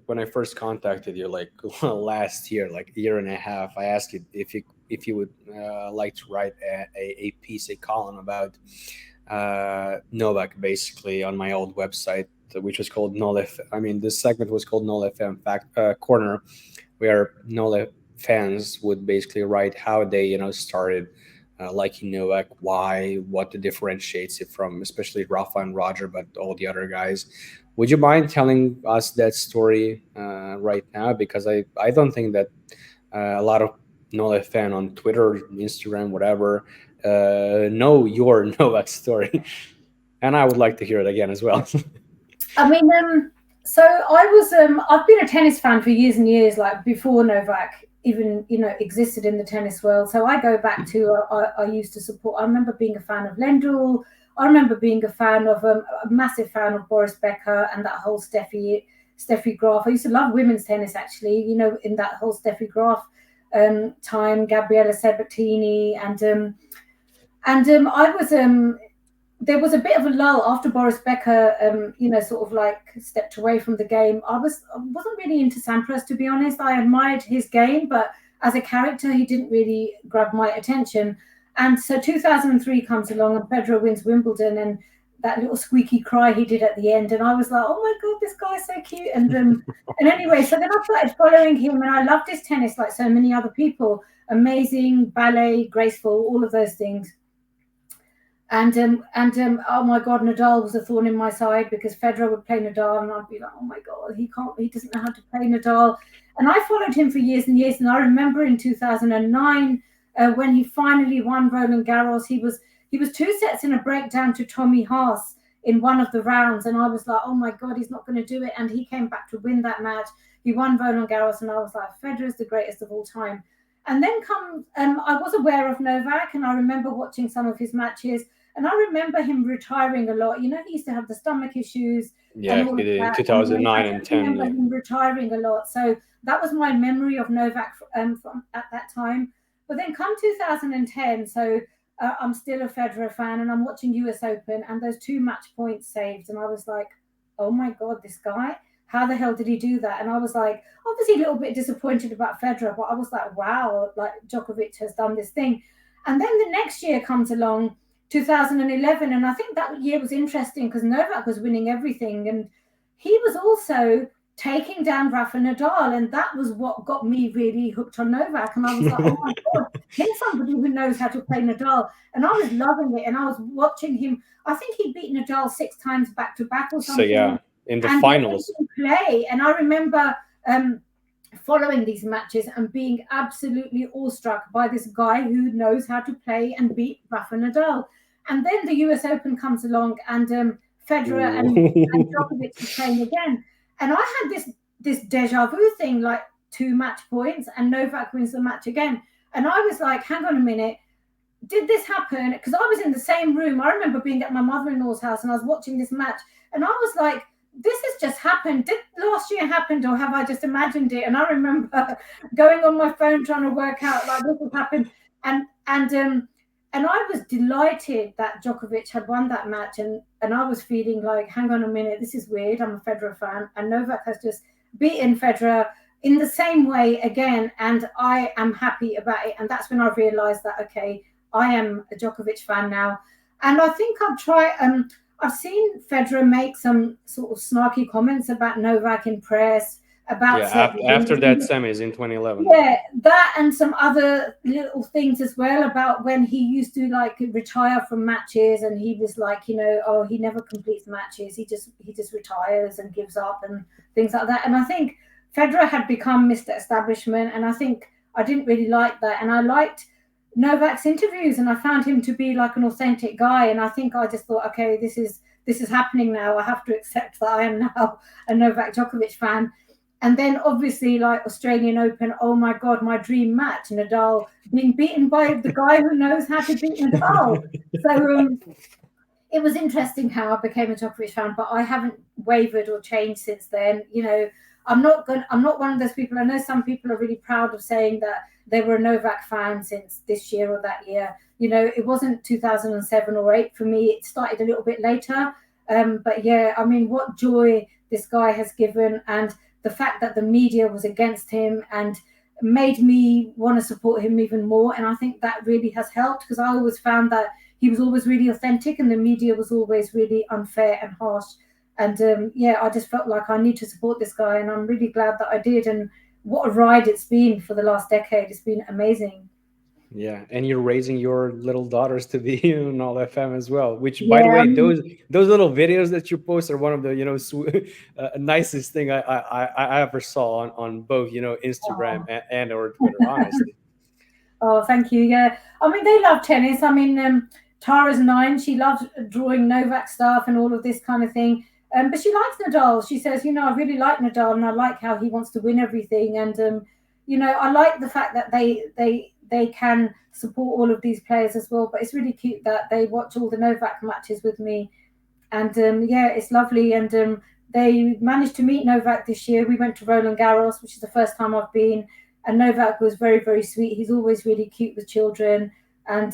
when I first contacted you, like last year, like a year and a half, I asked you if you would like to write a piece, a column about Novak, basically, on my old website, which was called NoleFam. This segment was called NoleFam Corner, where Nole fans would basically write how they started liking Novak, why, what differentiates it from especially Rafa and Roger, but all the other guys. Would you mind telling us that story right now? Because I don't think that a lot of Nole fan on Twitter, Instagram, whatever, know your Novak story. And I would like to hear it again as well. So I was, I've been a tennis fan for years and years, like before Novak even, existed in the tennis world. So I go back to, I used to support, I remember being a fan of Lendl. I remember being a fan of, a massive fan of Boris Becker and that whole Steffi Graf. I used to love women's tennis, actually, in that whole Steffi Graf time, Gabriella Sabatini. And I was, there was a bit of a lull after Boris Becker, sort of like stepped away from the game. I wasn't really into Sampras, to be honest. I admired his game, but as a character, he didn't really grab my attention. And so 2003 comes along and Federer wins Wimbledon, and that little squeaky cry he did at the end. And I was like, oh my God, this guy's so cute. And anyway, so then I started following him, and I loved his tennis like so many other people. Amazing, ballet, graceful, all of those things. And oh my God, Nadal was a thorn in my side, because Federer would play Nadal and I'd be like, oh my God, he doesn't know how to play Nadal. And I followed him for years and years. And I remember in 2009, when he finally won Roland Garros, he was 2 sets in a breakdown to Tommy Haas in one of the rounds. And I was like, oh my God, he's not going to do it. And he came back to win that match. He won Roland Garros, and I was like, Federer is the greatest of all time. And then I was aware of Novak, and I remember watching some of his matches. And I remember him retiring a lot. He used to have the stomach issues. Yeah, he did in 2009 and 10. I remember him retiring a lot. So that was my memory of Novak from at that time. But then come 2010, so I'm still a Federer fan, and I'm watching US Open, and those 2 match points saved. And I was like, oh my God, this guy, how the hell did he do that? And I was like, obviously a little bit disappointed about Federer, but I was like, wow, like Djokovic has done this thing. And then the next year comes along, 2011, and I think that year was interesting because Novak was winning everything, and he was also taking down Rafa Nadal, and that was what got me really hooked on Novak. And I was like, oh my God, here's somebody who knows how to play Nadal. And I was loving it, and I was watching him. I think he beat Nadal 6 times back to back or something. So yeah, in the and finals. Play. And I remember following these matches and being absolutely awestruck by this guy who knows how to play and beat Rafa Nadal. And then the US Open comes along, and Federer and Djokovic are playing again. And I had this deja vu thing, like 2 match points, and Novak wins the match again. And I was like, hang on a minute, did this happen? Because I was in the same room. I remember being at my mother-in-law's house, and I was watching this match, and I was like, this has just happened. Did last year happen, or have I just imagined it? And I remember going on my phone trying to work out, like, this has happened. And I was delighted that Djokovic had won that match, and I was feeling like, hang on a minute, this is weird. I'm a Federer fan, and Novak has just beaten Federer in the same way again, and I am happy about it. And that's when I realised that, okay, I am a Djokovic fan now. And I think I've seen Federer make some sort of snarky comments about Novak in press, about after that semis in 2011. Yeah, that and some other little things as well, about when he used to like retire from matches, and he was like, oh, he never completes matches, he just retires and gives up and things like that. And I think Federer had become Mr. Establishment, and I think I didn't really like that. And I liked Novak's interviews, and I found him to be like an authentic guy. And I think I just thought, okay, this is happening now. I have to accept that I am now a Novak Djokovic fan. And then obviously, like Australian Open, oh my God, my dream match, Nadal being beaten by the guy who knows how to beat Nadal. So it was interesting how I became a Djokovic fan, but I haven't wavered or changed since then. I'm not one of those people. I know some people are really proud of saying that they were a Novak fan since this year or that year. It wasn't 2007 or 8 for me. It started a little bit later. But yeah, I mean, what joy this guy has given, and the fact that the media was against him and made me want to support him even more. And I think that really has helped, because I always found that he was always really authentic and the media was always really unfair and harsh. And I just felt like I need to support this guy, and I'm really glad that I did. And what a ride it's been for the last decade. It's been amazing. Yeah, and you're raising your little daughters to be in NoleFam as well. Which, by the way, those little videos that you post are one of the nicest thing I ever saw on both Instagram and or Twitter. Honestly. Oh, thank you. Yeah, I mean, they love tennis. I mean, Tara's 9. She loves drawing Novak stuff and all of this kind of thing. But she likes Nadal. She says, I really like Nadal, and I like how he wants to win everything. And I like the fact that they can support all of these players as well. But it's really cute that they watch all the Novak matches with me. And it's lovely. And they managed to meet Novak this year. We went to Roland Garros, which is the first time I've been. And Novak was very, very sweet. He's always really cute with children. And,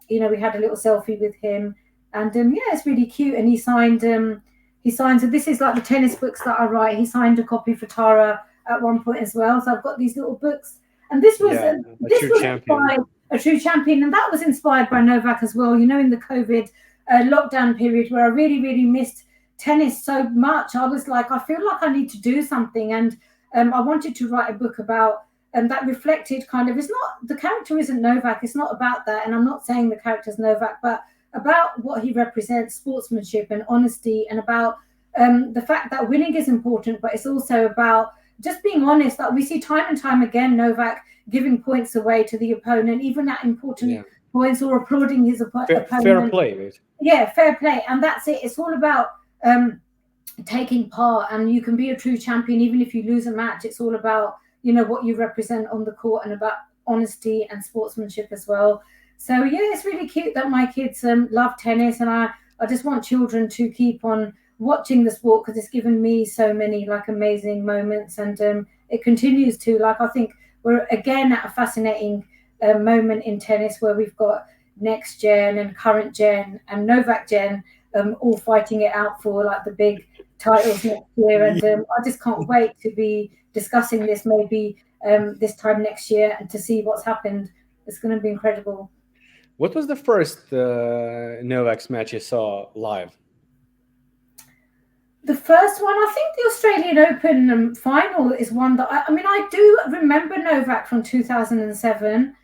we had a little selfie with him. And it's really cute. And he signed, so this is like the tennis books that I write. He signed a copy for Tara at one point as well. So I've got these little books. And this was a true champion. And that was inspired by Novak as well. In the COVID lockdown period where I really, really missed tennis so much, I was like, I feel like I need to do something. And I wanted to write a book about that reflected kind of, the character isn't Novak. It's not about that. And I'm not saying the character's Novak, but about what he represents, sportsmanship and honesty, and about the fact that winning is important, but it's also about just being honest. That we see time and time again Novak giving points away to the opponent, even at important points, or applauding his opponent. Fair play, right? Yeah, fair play. And that's it. It's all about taking part, and you can be a true champion even if you lose a match. It's all about what you represent on the court, and about honesty and sportsmanship as well. So it's really cute that my kids love tennis, and I just want children to keep on watching the sport, because it's given me so many amazing moments, and it continues to. I think we're again at a fascinating moment in tennis where we've got next gen and current gen and Novak gen all fighting it out for the big titles next year, and I just can't wait to be discussing this maybe this time next year, and to see what's happened. It's going to be incredible. What was the first Novak's match you saw live? The first one, I think the Australian Open final is one that I do remember Novak from 2007,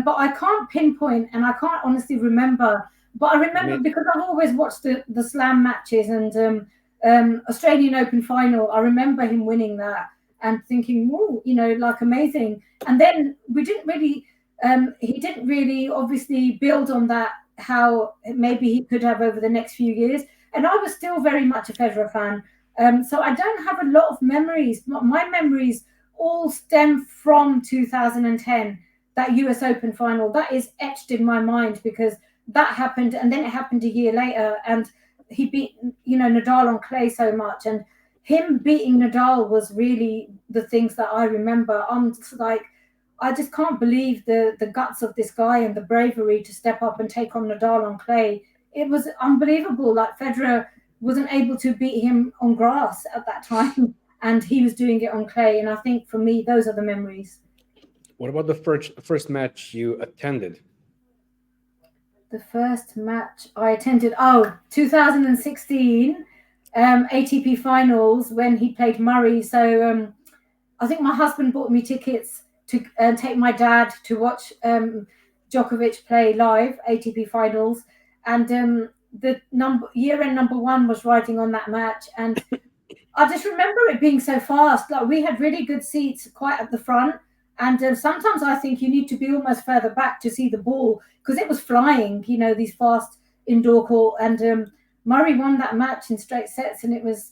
but I can't pinpoint and I can't honestly remember. But I remember because I've always watched the Slam matches and Australian Open final. I remember him winning that and thinking, "Whoa, like amazing." And then we didn't really, he didn't really obviously build on that how maybe he could have over the next few years. And I was still very much a Federer fan. So I don't have a lot of memories. My memories all stem from 2010, that US Open final. That is etched in my mind because that happened. And then it happened a year later. And he beat, Nadal on clay so much. And him beating Nadal was really the things that I remember. I'm just like, I just can't believe the guts of this guy and the bravery to step up and take on Nadal on clay. It was unbelievable. Like Federer wasn't able to beat him on grass at that time, and he was doing it on clay. And I think for me, those are the memories. What about the first match you attended? The first match I attended, 2016 ATP finals when he played Murray. So I think my husband bought me tickets to take my dad to watch Djokovic play live ATP finals. And the year-end number one was riding on that match. And I just remember it being so fast. Like we had really good seats quite at the front. And sometimes I think you need to be almost further back to see the ball because it was flying, these fast indoor court. And Murray won that match in straight sets. And it was,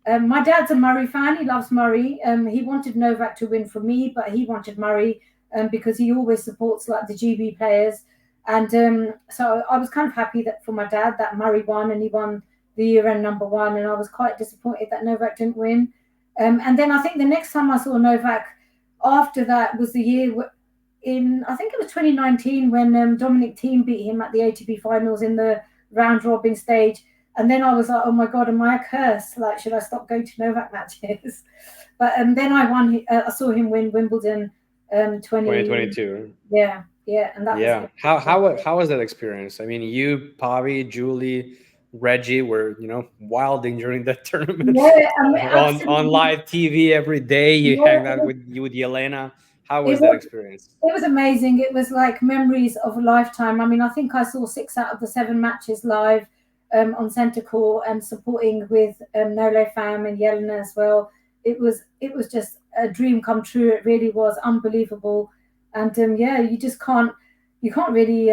my dad's a Murray fan. He loves Murray. He wanted Novak to win for me, but he wanted Murray because he always supports like the GB players. And so I was kind of happy that for my dad that Murray won and he won the year-end number one. And I was quite disappointed that Novak didn't win. And then I think the next time I saw Novak after that was the year I think it was 2019 when Dominic Thiem beat him at the ATP finals in the round robin stage. And then I was like, oh my God, am I a curse? Like, should I stop going to Novak matches? But then I saw him win Wimbledon 2022. Yeah. And that was how was that experience? I mean, you, Pavi, Julie, Reggie were, wilding during that tournament. Yeah, on live TV every day. You hang out with Yelena. How was that experience? It was amazing. It was like memories of a lifetime. I mean, I think I saw 6 out of the 7 matches live on centre court and supporting with NoleFam and Yelena as well. It was just a dream come true. It really was unbelievable. And you just can't really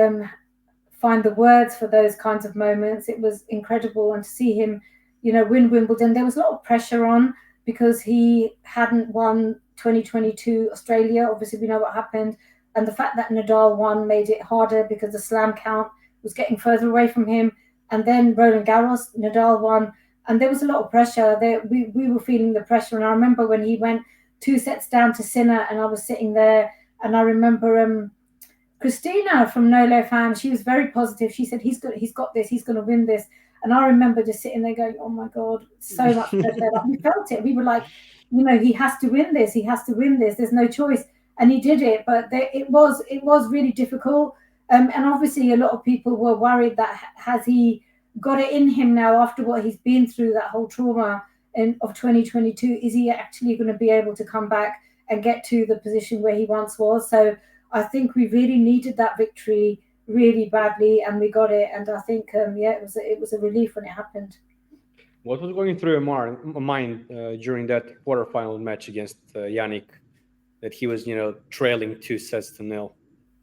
find the words for those kinds of moments. It was incredible. And to see him, win Wimbledon, there was a lot of pressure on because he hadn't won 2022 Australia. Obviously, we know what happened. And the fact that Nadal won made it harder because the slam count was getting further away from him. And then Roland Garros, Nadal won. And there was a lot of pressure. We were feeling the pressure. And I remember when he went 2 sets down to Sinner and I was sitting there. And I remember Christina from NoleFam, she was very positive. She said, he's got this, he's going to win this. And I remember just sitting there going, oh my God, so much pressure. Like, we felt it. We were like, he has to win this. He has to win this. There's no choice. And he did it. But it was really difficult. And obviously a lot of people were worried that has he got it in him now after what he's been through, that whole trauma of 2022? Is he actually going to be able to come back and get to the position where he once was? So I think we really needed that victory really badly, and we got it. And I think, it was a relief when it happened. What was going through your mind during that quarterfinal match against Yannick, that he was, trailing 2-0?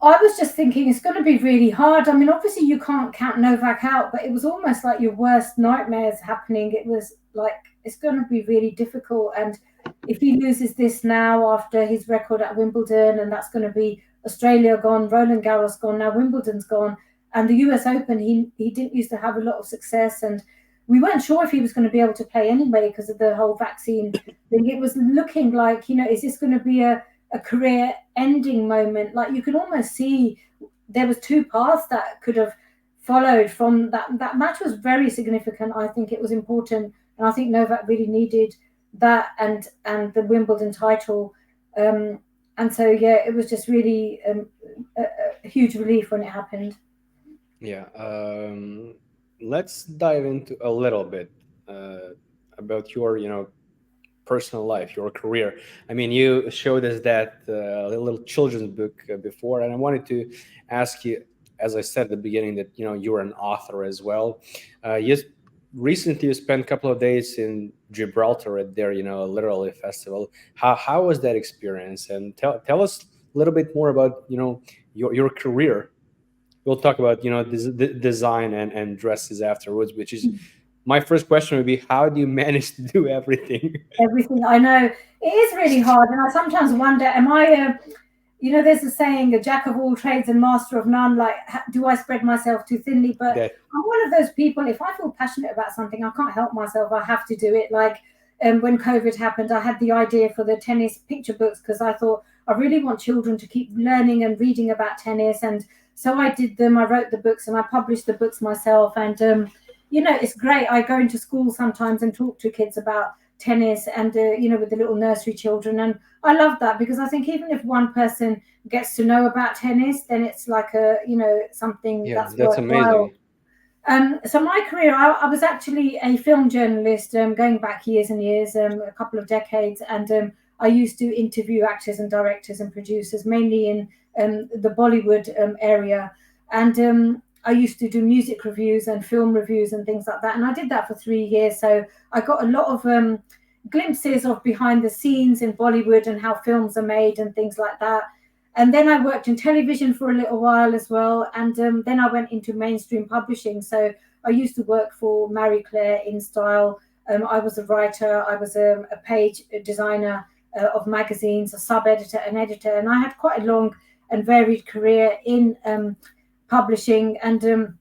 I was just thinking it's going to be really hard. I mean, obviously you can't count Novak out, but it was almost like your worst nightmares happening. It was like, it's going to be really difficult. And if he loses this now after his record at Wimbledon, and that's going to be Australia gone, Roland Garros gone, now Wimbledon's gone, and the US Open, he didn't used to have a lot of success, and we weren't sure if he was going to be able to play anyway because of the whole vaccine thing. It was looking like, is this going to be a career-ending moment? Like, you can almost see there was 2 paths that could have followed from that. That match was very significant. I think it was important, and I think Novak really needed that and the Wimbledon title. And so, it was just really a huge relief when it happened. Yeah. Let's dive into a little bit about your, personal life, your career. I mean, you showed us that little children's book before, and I wanted to ask you, as I said at the beginning, that you're an author as well. You recently spent a couple of days in Gibraltar at their literary festival. How was that experience? And tell us a little bit more about your career. We'll talk about design and dresses afterwards, which is my first question would be, how do you manage to do everything? Everything, I know. It is really hard. And I sometimes wonder, am I, there's a saying, a jack of all trades and master of none. Like, do I spread myself too thinly? But I'm one of those people, if I feel passionate about something, I can't help myself. I have to do it. Like when COVID happened, I had the idea for the tennis picture books because I thought I really want children to keep learning and reading about tennis. And so I did them. I wrote the books and I published the books myself. And, it's great. I go into school sometimes and talk to kids about tennis and, with the little nursery children. And I love that because I think even if one person gets to know about tennis, then it's like something that's worthwhile. Amazing. So my career, I was actually a film journalist going back years and years, a couple of decades. And I used to interview actors and directors and producers, mainly in the Bollywood area. And I used to do music reviews and film reviews and things like that. And I did that for 3 years. So I got a lot of glimpses of behind the scenes in Bollywood and how films are made and things like that. And then I worked in television for a little while as well. And then I went into mainstream publishing. So I used to work for Marie Claire in Style. I was a writer. I was a page designer of magazines, a sub-editor, an editor. And I had quite a long and varied career in publishing. And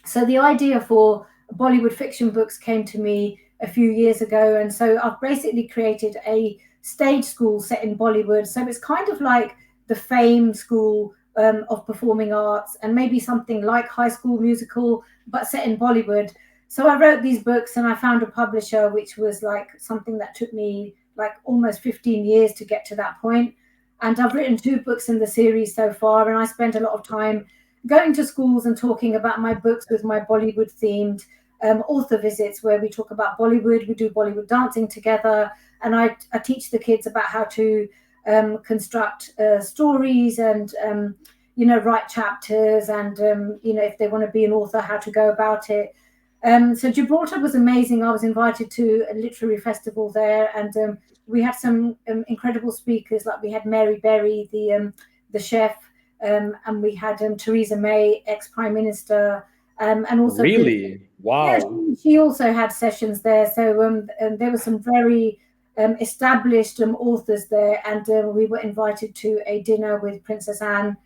so the idea for Bollywood fiction books came to me a few years ago. And so I've basically created a stage school set in Bollywood. So it's kind of like the Fame School of Performing Arts, and maybe something like High School Musical, but set in Bollywood. So I wrote these books and I found a publisher, which was like something that took me like almost 15 years to get to that point. And I've written 2 books in the series so far. And I spent a lot of time going to schools and talking about my books with my Bollywood themed author visits, where we talk about Bollywood, we do Bollywood dancing together. And I teach the kids about how to construct stories and, write chapters and, if they want to be an author, how to go about it. So Gibraltar was amazing. I was invited to a literary festival there, and we had some incredible speakers. Like we had Mary Berry, the chef, and we had Theresa May, ex-Prime Minister, and also wow. Yeah, she also had sessions there. So there were some very established authors there, and we were invited to a dinner with Princess Anne,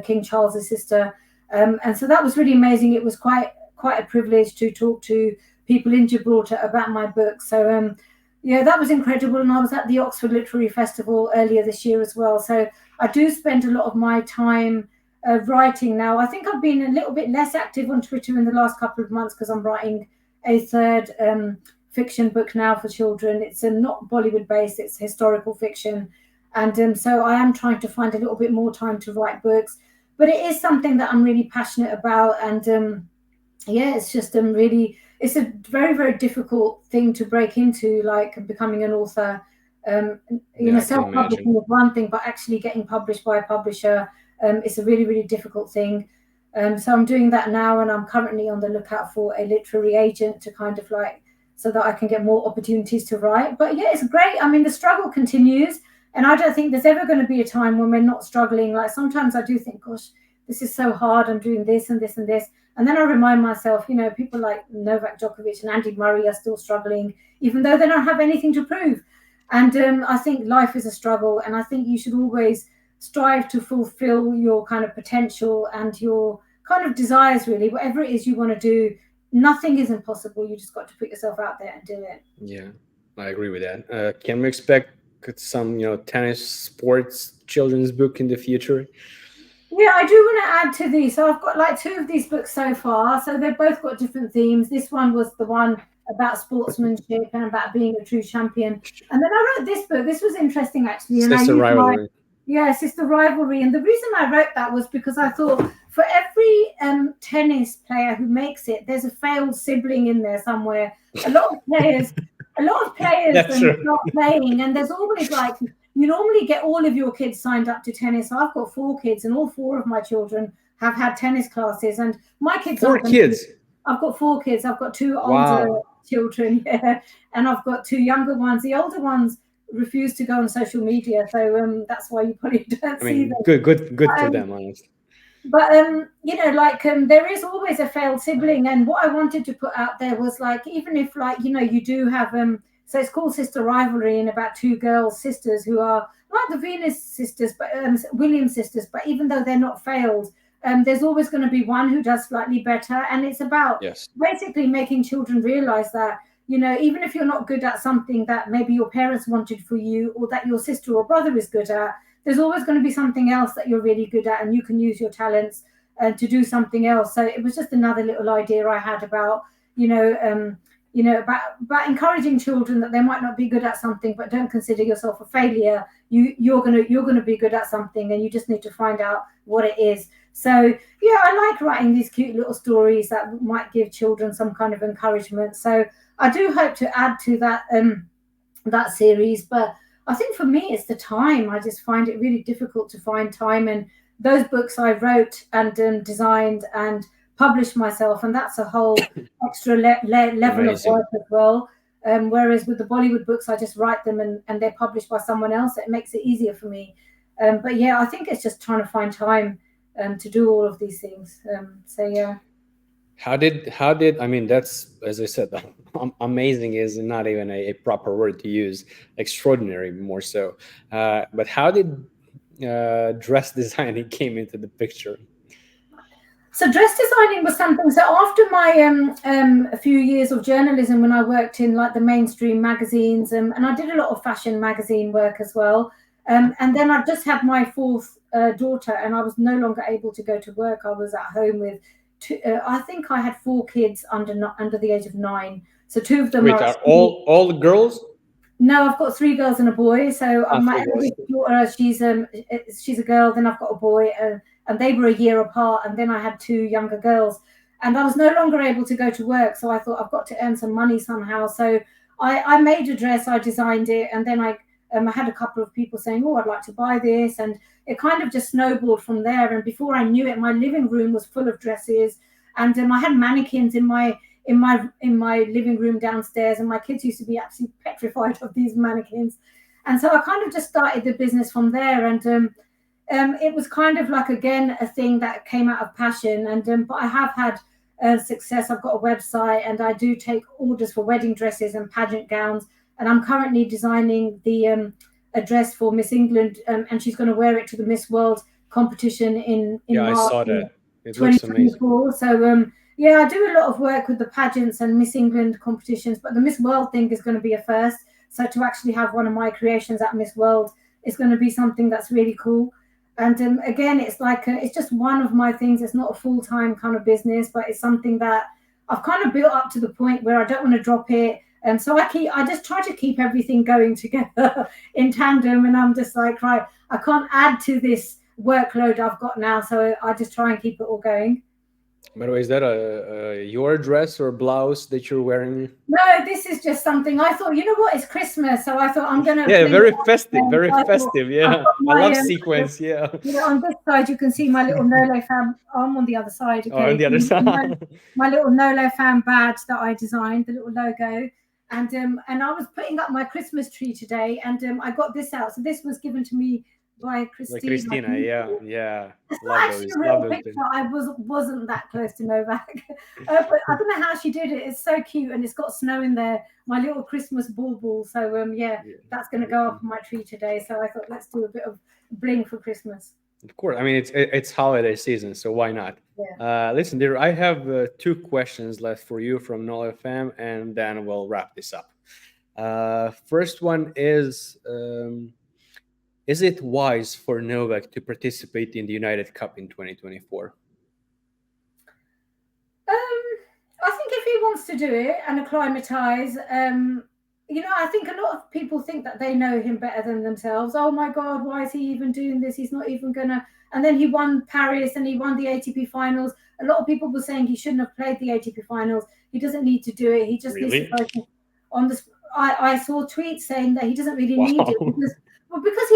King Charles's sister, and so that was really amazing. It was quite a privilege to talk to people in Gibraltar about my book. So that was incredible. And I was at the Oxford Literary Festival earlier this year as well. So I do spend a lot of my time writing now. I think I've been a little bit less active on Twitter in the last couple of months because I'm writing a third fiction book now for children. It's not Bollywood based, it's historical fiction. And so I am trying to find a little bit more time to write books. But it is something that I'm really passionate about. And it's just it's a very, very difficult thing to break into, like becoming an author. Self-publishing is one thing, but actually getting published by a publisher is a really, really difficult thing. So I'm doing that now, and I'm currently on the lookout for a literary agent to kind of so that I can get more opportunities to write. But yeah, it's great. I mean, the struggle continues, and I don't think there's ever going to be a time when we're not struggling. Like sometimes I do think, gosh, this is so hard. I'm doing this and this and this. And then I remind myself, people like Novak Djokovic and Andy Murray are still struggling, even though they don't have anything to prove. And I think life is a struggle, and I think you should always strive to fulfill your kind of potential and your kind of desires, really. Whatever it is you want to do, nothing is impossible. You just got to put yourself out there and do it. Yeah, I agree with that. Can we expect some, tennis sports children's book in the future? Yeah, I do want to add to these. So I've got 2 of these books so far. So they've both got different themes. This one was the one about sportsmanship and about being a true champion. And then I wrote this book. This was interesting, actually. Sister Rivalry. Sister Rivalry. And the reason I wrote that was because I thought for every tennis player who makes it, there's a failed sibling in there somewhere. A lot of players a lot of players start playing, and there's always like, you normally get all of your kids signed up to tennis. So I've got 4 kids, and all 4 of my children have had tennis classes. And my kids 4 kids. I've got 4 kids. I've got 2 older children, and I've got 2 younger ones. The older ones refuse to go on social media, so that's why you probably don't see them. Good for them, honestly. But there is always a failed sibling, and what I wanted to put out there was like, even if you do have so it's called Sister Rivalry, and about 2 girls, sisters, who are like the Venus sisters, but Williams sisters, but even though they're not failed, there's always going to be one who does slightly better, and it's about basically making children realize that, even if you're not good at something that maybe your parents wanted for you, or that your sister or brother is good at, there's always going to be something else that you're really good at, and you can use your talents to do something else. So it was just another little idea I had about, about encouraging children that they might not be good at something, but don't consider yourself a failure. You're gonna be good at something, and you just need to find out what it is. So yeah, I like writing these cute little stories that might give children some kind of encouragement. So I do hope to add to that series, but I think for me it's the time. I just find it really difficult to find time, and those books I wrote and designed and published myself, and that's a whole extra level of work as well. Whereas with the Bollywood books, I just write them and they're published by someone else. It makes it easier for me. But yeah, I think it's just trying to find time to do all of these things. So yeah. How did I mean, that's, as I said, amazing is not even a proper word to use, extraordinary more so, but how did dress designing came into the picture? So dress designing was something, so after my a few years of journalism, when I worked in like the mainstream magazines, and I did a lot of fashion magazine work as well, and then I just had my 4th daughter, and I was no longer able to go to work. I was at home with I think I had 4 kids under the age of 9. So 2 of them are all girls? No, I've got 3 girls and a boy. So my eldest daughter, she's a girl. Then I've got a boy, and they were a year apart. And then I had 2 younger girls, and I was no longer able to go to work. So I thought, I've got to earn some money somehow. So I made a dress, I designed it, and then I had a couple of people saying, "Oh, I'd like to buy this," and it kind of just snowballed from there. And before I knew it, my living room was full of dresses, and I had mannequins in my living room downstairs, and my kids used to be absolutely petrified of these mannequins. And so I kind of just started the business from there, and it was kind of like, again, a thing that came out of passion. And but I have had success. I've got a website, and I do take orders for wedding dresses and pageant gowns, and I'm currently designing the a dress for Miss England, and she's going to wear it to the Miss World competition in March. I saw that. It looks amazing. So yeah, I do a lot of work with the pageants and Miss England competitions, but the Miss World thing is going to be a first. So to actually have one of my creations at Miss World is going to be something that's really cool. And again, it's like it's just one of my things. It's not a full-time kind of business, but it's something that I've kind of built up to the point where I don't want to drop it. And so I just try to keep everything going together in tandem. And I'm just like, right, I can't add to this workload I've got now. So I just try and keep it all going. By the way, is that your dress or blouse that you're wearing? No, this is just something I thought, you know what, it's Christmas. So I thought I'm going to... Yeah, very festive, yeah. I love sequence, yeah. On this side, you can see my little NoleFam. I'm on the other side. Okay? Oh, on the other side. My little NoleFam badge that I designed, the little logo. And I was putting up my Christmas tree today, and I got this out. So this was given to me by Christina. Yeah. It's not actually a real picture. I wasn't that close to Novak. But I don't know how she did it. It's so cute, and it's got snow in there. My little Christmas bauble. So that's going to go up on my tree today. So I thought, let's do a bit of bling for Christmas. Of course. I mean, it's holiday season, so why not? Yeah. Listen, dear, I have 2 questions left for you from NoleFam, and then we'll wrap this up. First one is it wise for Novak to participate in the United Cup in 2024? I think if he wants to do it and acclimatize, I think a lot of people think that they know him better than themselves. Oh my God, why is he even doing this? He's not even gonna. And then he won Paris and he won the ATP finals. A lot of people were saying he shouldn't have played the ATP finals. He doesn't need to do it. He just needs to focus on this. I saw tweets saying that he doesn't really need it because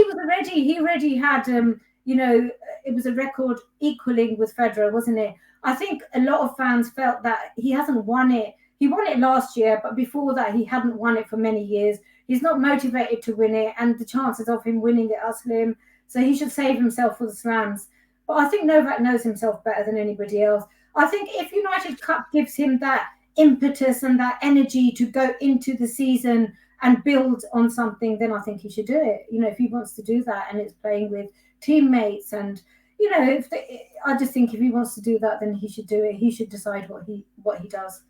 he already had it was a record equaling with Federer, wasn't it? I think a lot of fans felt that he hasn't won it. He won it last year, but before that he hadn't won it for many years. He's not motivated to win it, and the chances of him winning it are slim. So he should save himself for the slams. But I think Novak knows himself better than anybody else. I think if United Cup gives him that impetus and that energy to go into the season and build on something, then I think he should do it. If he wants to do that and it's playing with teammates and I just think if he wants to do that, then he should do it. He should decide what he does.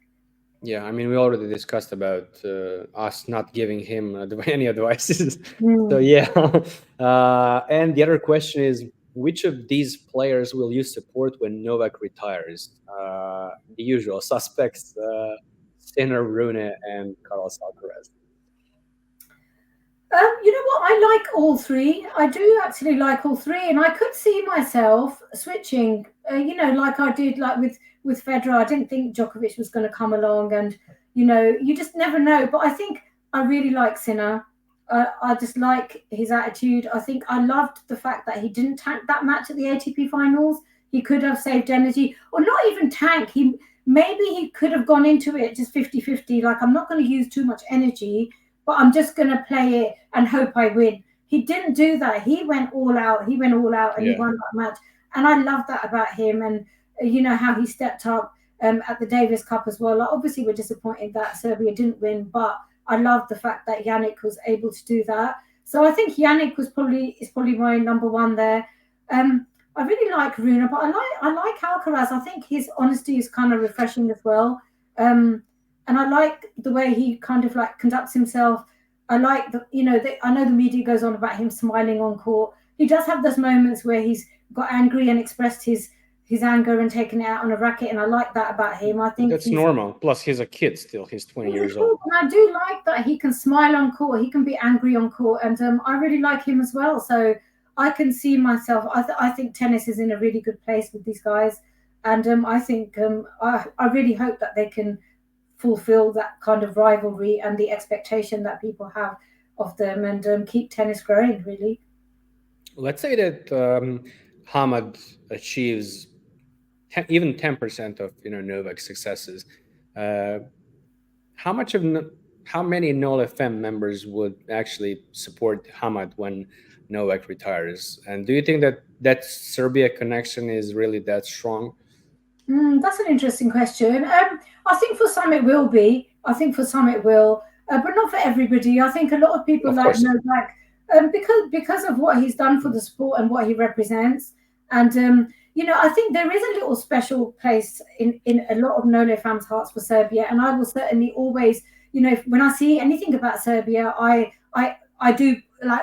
Yeah, I mean, we already discussed about us not giving him any advices. So yeah, and the other question is, which of these players will you support when Novak retires? The usual suspects, Sinner, Rune, and Carlos Alcaraz. You know what? I like all three. I do actually like all three, and I could see myself switching. Like I did, like with Federer. I didn't think Djokovic was going to come along, and you just never know. But I think I really like Sinner. I just like his attitude. I think I loved the fact that he didn't tank that match at the ATP finals. He could have saved energy, or not even tank. Maybe he could have gone into it just 50-50. Like, I'm not going to use too much energy, but I'm just going to play it and hope I win. He didn't do that. He went all out. And he won that match. And I love that about him. And how he stepped up at the Davis Cup as well. Like, obviously, we're disappointed that Serbia didn't win, but I love the fact that Jannik was able to do that. So I think Jannik is probably my number one there. I really like Rune, but I like Alcaraz. I think his honesty is kind of refreshing as well. And I like the way he kind of like conducts himself. I like I know the media goes on about him smiling on court. He does have those moments where he's got angry and expressed his anger and taken it out on a racket, and I like that about him. I think that's normal. Plus, he's a kid still. He's 20 years old. And I do like that he can smile on court. He can be angry on court, and I really like him as well. So I can see myself. I think tennis is in a really good place with these guys, and I think I really hope that they can fulfill that kind of rivalry and the expectation that people have of them, and keep tennis growing. Really. Let's say that Hamad achieves even 10% of Novak's successes. How many NoleFam members would actually support Hamad when Novak retires? And do you think that Serbia connection is really that strong? That's an interesting question. I think for some it will be. I think for some it will, but not for everybody. I think a lot of people like Novak because of what he's done for the sport and what he represents. And I think there is a little special place in a lot of NoleFam's hearts for Serbia, and I will certainly always, when I see anything about Serbia, I do like.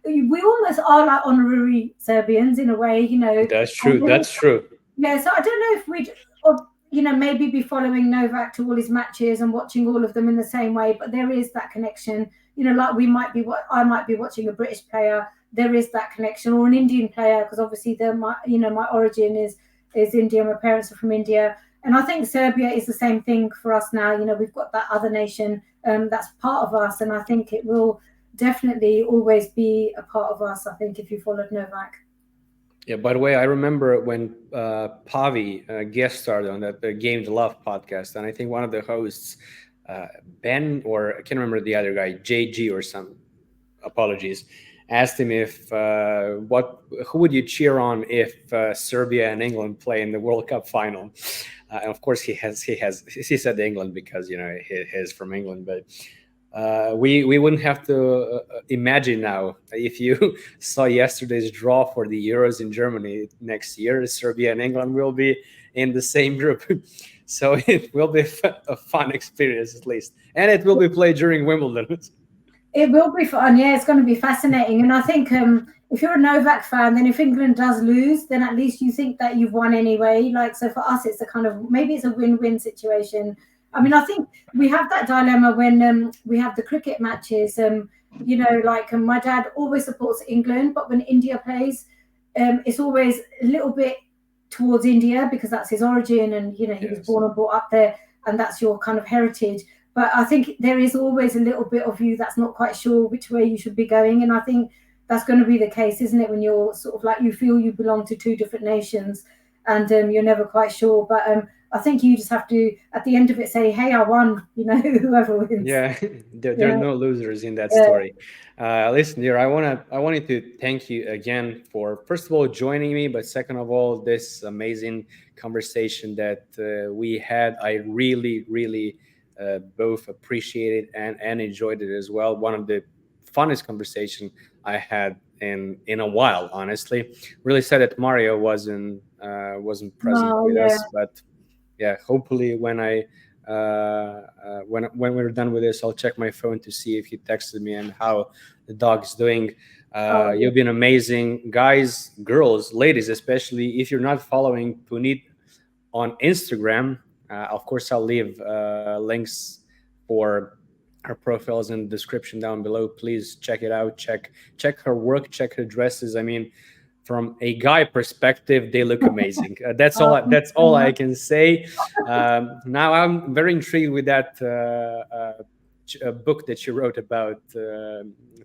We almost are like honorary Serbians in a way, That's true. That's true. Yeah, so I don't know if we'd, maybe be following Novak to all his matches and watching all of them in the same way, but there is that connection. Like I might be watching a British player. There is that connection, or an Indian player, because obviously my origin is India. My parents are from India, and I think Serbia is the same thing for us now. We've got that other nation that's part of us, and I think it will definitely always be a part of us. I think if you followed Novak. Yeah. By the way, I remember when Pavi guest starred on that Game to Love podcast, and I think one of the hosts, Ben, or I can't remember the other guy, JG or some. Apologies. Asked him if who would you cheer on if Serbia and England play in the World Cup final, and of course he said England because he's from England, but we wouldn't have to imagine now if you saw yesterday's draw for the Euros in Germany next year, Serbia and England will be in the same group, so it will be a fun experience at least, and it will be played during Wimbledon. It will be fun, yeah. It's going to be fascinating, and I think if you're a Novak fan, then if England does lose, then at least you think that you've won anyway. Like, so for us, it's a kind of, maybe it's a win-win situation. I mean, I think we have that dilemma when we have the cricket matches. My dad always supports England, but when India plays, it's always a little bit towards India because that's his origin, and he was born and brought up there, and that's your kind of heritage. But I think there is always a little bit of you that's not quite sure which way you should be going. And I think that's going to be the case, isn't it? When you're sort of like, you feel you belong to two different nations and you're never quite sure. But I think you just have to, at the end of it, say, hey, I won, whoever wins. Yeah, there are no losers in that story. Listen, dear, I wanted to thank you again for, first of all, joining me, but second of all, this amazing conversation that we had. I really, really both appreciated and enjoyed it as well. One of the funnest conversation I had in a while, honestly. Really sad that Mario wasn't present with us, but yeah, hopefully when we're done with this, I'll check my phone to see if he texted me and how the dog's doing. You've been amazing, guys, girls, ladies, especially if you're not following Punit on Instagram. Of course, I'll leave links for her profiles in the description down below. Please check it out. Check her work. Check her dresses. I mean, from a guy perspective, they look amazing. That's all I can say. Now I'm very intrigued with that book that you wrote about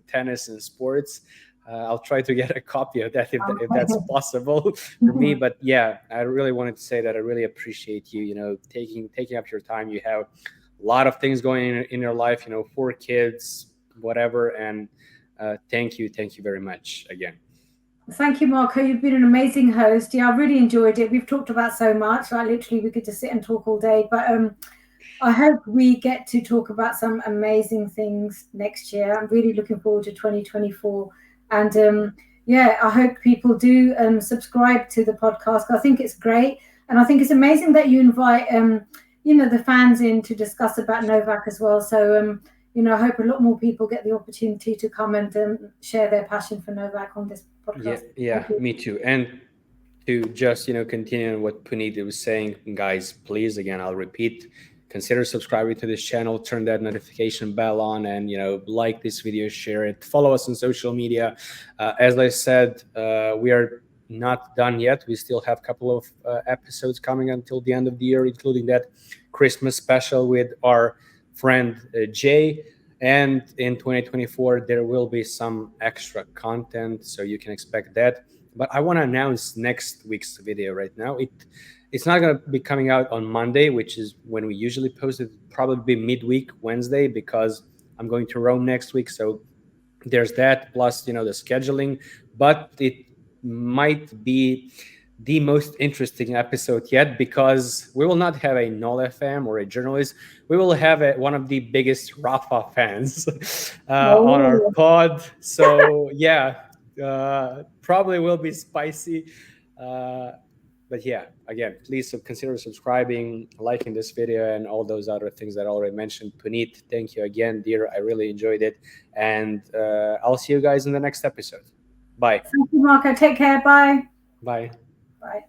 tennis and sports. I'll try to get a copy of that if that's possible for me. But yeah, I really wanted to say that I really appreciate you. Taking up your time. You have a lot of things going in your life. 4 kids, whatever. And thank you very much again. Thank you, Marko. You've been an amazing host. Yeah, I've really enjoyed it. We've talked about so much. Like literally, we could just sit and talk all day. But I hope we get to talk about some amazing things next year. I'm really looking forward to 2024. And I hope people do subscribe to the podcast. I think it's great. And I think it's amazing that you invite, the fans in to discuss about Novak as well. So, I hope a lot more people get the opportunity to come and share their passion for Novak on this podcast. Yeah, me too. And to just, continue on what Puneet was saying, guys, please, again, I'll repeat, consider subscribing to this channel, turn that notification bell on, and, like this video, share it, follow us on social media. As I said, we are not done yet. We still have a couple of episodes coming until the end of the year, including that Christmas special with our friend Jay. And in 2024, there will be some extra content, so you can expect that. But I want to announce next week's video right now. It's not going to be coming out on Monday, which is when we usually post it. Probably be midweek Wednesday, because I'm going to Rome next week. So there's that, plus, the scheduling. But it might be the most interesting episode yet, because we will not have a NoleFam or a journalist. We will have one of the biggest Rafa fans on our pod. So yeah, probably will be spicy. But yeah, again, please consider subscribing, liking this video, and all those other things that I already mentioned. Punit, thank you again, dear. I really enjoyed it. And I'll see you guys in the next episode. Bye. Thank you, Marko. Take care. Bye. Bye.